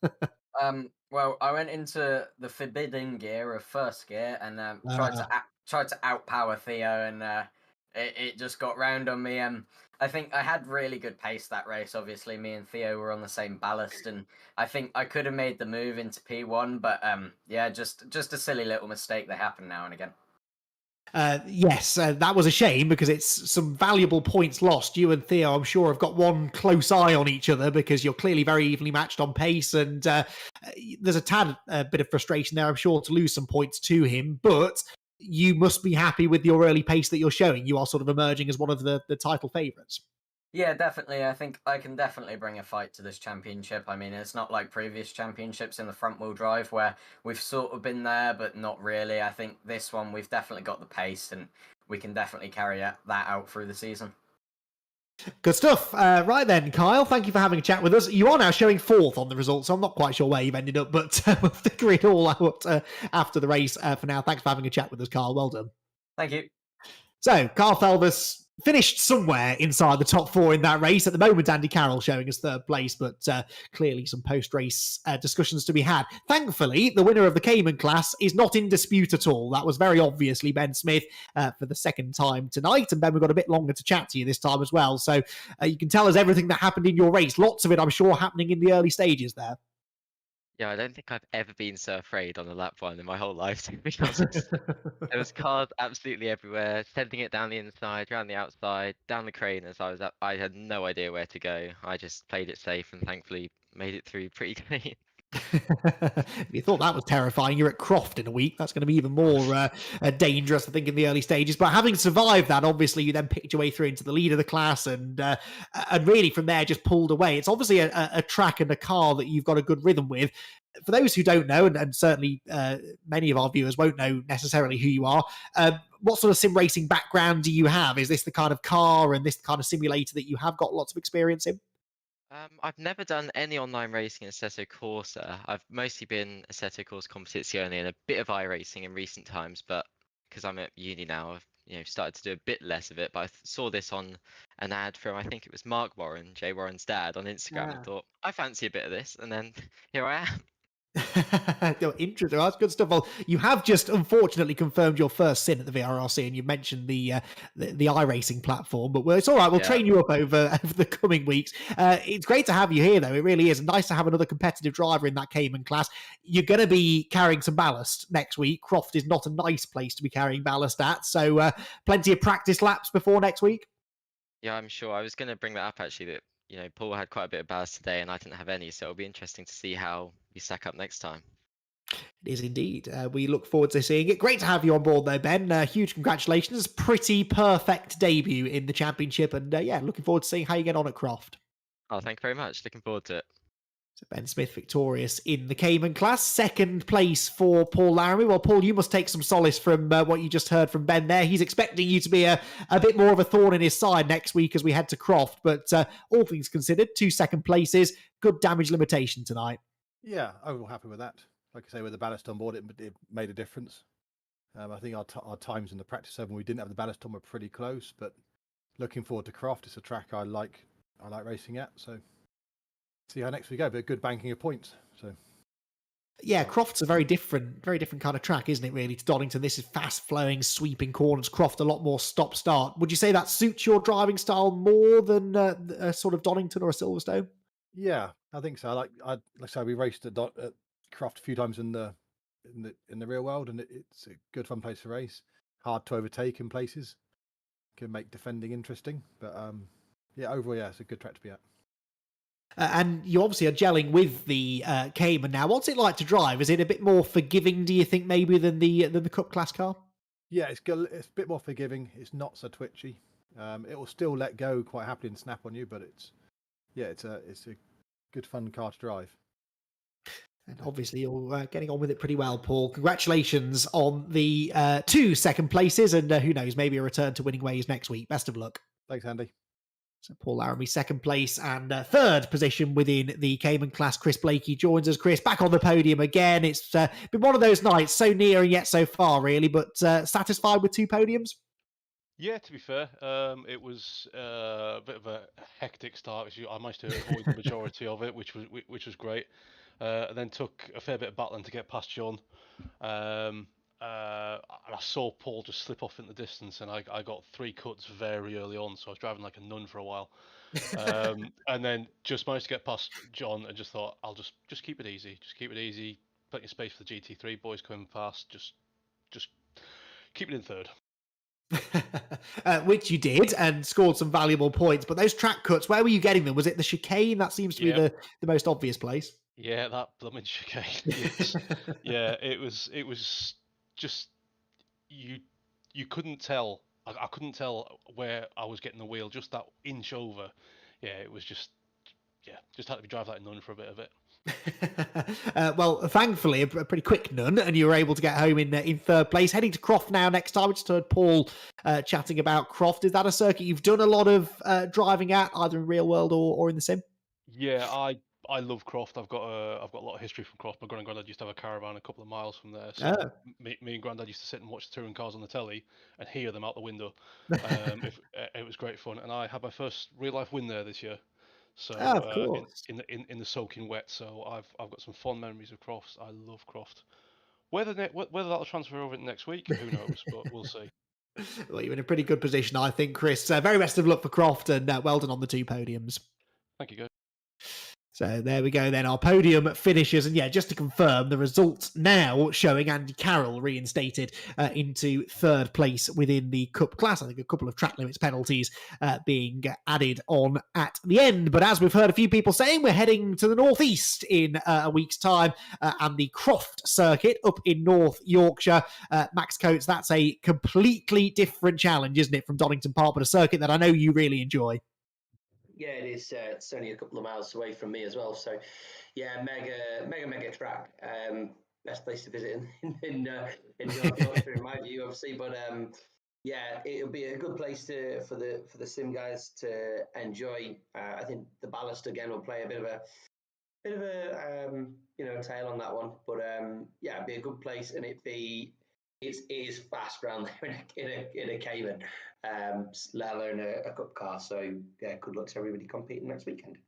Well, I went into the forbidden gear of first gear and tried to outpower Theo, and it just got round on me. I think I had really good pace that race. Obviously, me and Theo were on the same ballast, and I think I could have made the move into P1, but yeah, just a silly little mistake that happen now and again. Yes, that was a shame because it's some valuable points lost. You and Theo, I'm sure, have got one close eye on each other because you're clearly very evenly matched on pace, and there's a tad bit of frustration there, I'm sure, to lose some points to him, but you must be happy with your early pace that you're showing. You are sort of emerging as one of the title favourites. Yeah, definitely. I think I can definitely bring a fight to this championship. I mean, it's not like previous championships in the front-wheel drive where we've sort of been there, but not really. I think this one, we've definitely got the pace, and we can definitely carry that out through the season. Good stuff. Right then, Kyle, thank you for having a chat with us. You are now showing fourth on the results, so I'm not quite sure where you've ended up, but we'll figure it all out after the race. For now, thanks for having a chat with us, Kyle. Well done. Thank you. So, Kyle Felvis finished somewhere inside the top four in that race. At the moment, Andy Carroll showing us third place, but clearly some post-race discussions to be had. Thankfully, the winner of the Cayman class is not in dispute at all. That was very obviously Ben Smith for the second time tonight. And Ben, we've got a bit longer to chat to you this time as well. So you can tell us everything that happened in your race. Lots of it, I'm sure, happening in the early stages there. Yeah, I don't think I've ever been so afraid on a lap one in my whole life, to be honest. There was cars absolutely everywhere, sending it down the inside, around the outside, down the crane as I had no idea where to go. I just played it safe and thankfully made it through pretty clean. If you thought that was terrifying, you're at Croft in a week. That's going to be even more dangerous, I think, in the early stages. But having survived that, obviously, you then picked your way through into the lead of the class and really from there just pulled away. It's obviously a track and a car that you've got a good rhythm with. For those who don't know, and certainly many of our viewers won't know necessarily who you are, what sort of sim racing background do you have? Is this the kind of car and this kind of simulator that you have got lots of experience in? I've never done any online racing in Assetto Corsa. I've mostly been Assetto Corsa Competizione and a bit of iRacing in recent times, but because I'm at uni now, I've started to do a bit less of it. But I saw this on an ad from, I think it was Mark Warren, Jay Warren's dad, on Instagram, and thought, I fancy a bit of this, and then here I am. Interesting. That's good stuff. Well, you have just unfortunately confirmed your first sin at the VRRC, and you mentioned the iRacing platform, but it's all right. We'll train you up over the coming weeks. It's great to have you here, though. It really is nice to have another competitive driver in that Cayman class. You're going to be carrying some ballast next week. Croft is not a nice place to be carrying ballast at, so plenty of practice laps before next week. Yeah, I'm sure. I was going to bring that up actually. That Paul had quite a bit of ballast today, and I didn't have any, so it'll be interesting to see how we stack up next time. It is indeed. We look forward to seeing it. Great to have you on board, though, Ben. Huge congratulations. Pretty perfect debut in the championship, and looking forward to seeing how you get on at Croft. Oh, thank you very much. Looking forward to it. So Ben Smith victorious in the Cayman class. Second place for Paul Laramie. Well, Paul, you must take some solace from what you just heard from Ben there. He's expecting you to be a bit more of a thorn in his side next week as we head to Croft. But all things considered, 2 second places, good damage limitation tonight. Yeah, I'm happy with that. Like I say, with the ballast on board, it made a difference. I think our times in the practice 7 we didn't have the ballast on were pretty close, but looking forward to Croft. It's a track I like racing at, so see how next we go. But good banking of points. So yeah, Croft's a very different kind of track, isn't it, really, to Donington? This is fast-flowing, sweeping corners. Croft, a lot more stop-start. Would you say that suits your driving style more than a sort of Donington or a Silverstone? Yeah, I think so. Like I say, we raced at Croft a few times in the real world, and it's a good fun place to race. Hard to overtake in places. Can make defending interesting, but overall, it's a good track to be at. And you obviously are gelling with the Cayman now. What's it like to drive? Is it a bit more forgiving, do you think, maybe than the Cup class car? Yeah, it's a bit more forgiving. It's not so twitchy. It will still let go quite happily and snap on you, but yeah, it's a good fun car to drive. And obviously, you're getting on with it pretty well, Paul. Congratulations on the 2 second places, and who knows, maybe a return to winning ways next week. Best of luck. Thanks, Andy. So Paul Laramie, second place, and third position within the Cayman class. Chris Blakey joins us. Chris, back on the podium again. It's been one of those nights, so near and yet so far, really, but satisfied with 2 podiums? Yeah, to be fair, it was a bit of a hectic start. I managed to avoid the majority of it, which was great. And then took a fair bit of battling to get past John. And I saw Paul just slip off in the distance, and I got 3 cuts very early on, so I was driving like a nun for a while. And then just managed to get past John, and just thought, I'll just keep it easy. Just keep it easy. Plenty of space for the GT3 boys coming past. Just keep it in third. Which you did, and scored some valuable points. But those track cuts, where were you getting them? Was it the chicane? That seems to be the most obvious place. Yeah, that blooming chicane. Yeah, it was just you couldn't tell. I couldn't tell where I was getting the wheel, just that inch over. Yeah, it was just had to be drive like a nun for a bit of it. Well, thankfully, a pretty quick nun, and you were able to get home in third place. Heading to Croft now next time. We just heard Paul chatting about Croft. Is that a circuit you've done a lot of driving at, either in real world or in the sim? Yeah, I love Croft. I've got a lot of history from Croft. My granddad used to have a caravan a couple of miles from there. So me and granddad used to sit and watch the touring cars on the telly and hear them out the window. It was great fun, and I had my first real life win there this year. So of course. in the soaking wet. So I've got some fond memories of Croft. I love Croft. Whether that'll transfer over next week, who knows? But we'll see. Well, you're in a pretty good position, I think, Chris. Very best of luck for Croft, and well done on the 2 podiums. Thank you, guys. So there we go then, our podium finishes. And yeah, just to confirm, the results now showing Andy Carroll reinstated into third place within the Cup class. I think a couple of track limits penalties being added on at the end. But as we've heard a few people saying, we're heading to the northeast in a week's time, and the Croft circuit up in North Yorkshire. Max Coates, that's a completely different challenge, isn't it, from Donington Park, but a circuit that I know you really enjoy. Yeah, it is. It's only a couple of miles away from me as well. So, yeah, mega track. Best place to visit in North Yorkshire, in my view, obviously. But yeah, it'll be a good place for the sim guys to enjoy. I think the ballast again will play a bit of a tail on that one. But yeah, it'd be a good place, and it is fast around there in a Cayman. Let alone a cup car. So yeah, good luck to everybody competing next weekend.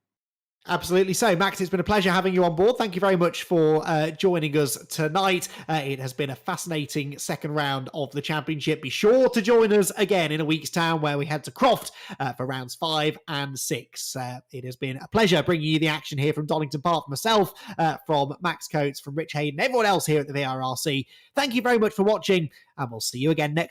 Absolutely so. Max, it's been a pleasure having you on board. Thank you very much for joining us tonight. It has been a fascinating second round of the championship. Be sure to join us again in a week's time where we head to Croft for rounds 5 and 6. It has been a pleasure bringing you the action here from Donington Park, from myself, from Max Coates, from Rich Hayden, everyone else here at the VRRC. Thank you very much for watching, and we'll see you again next week.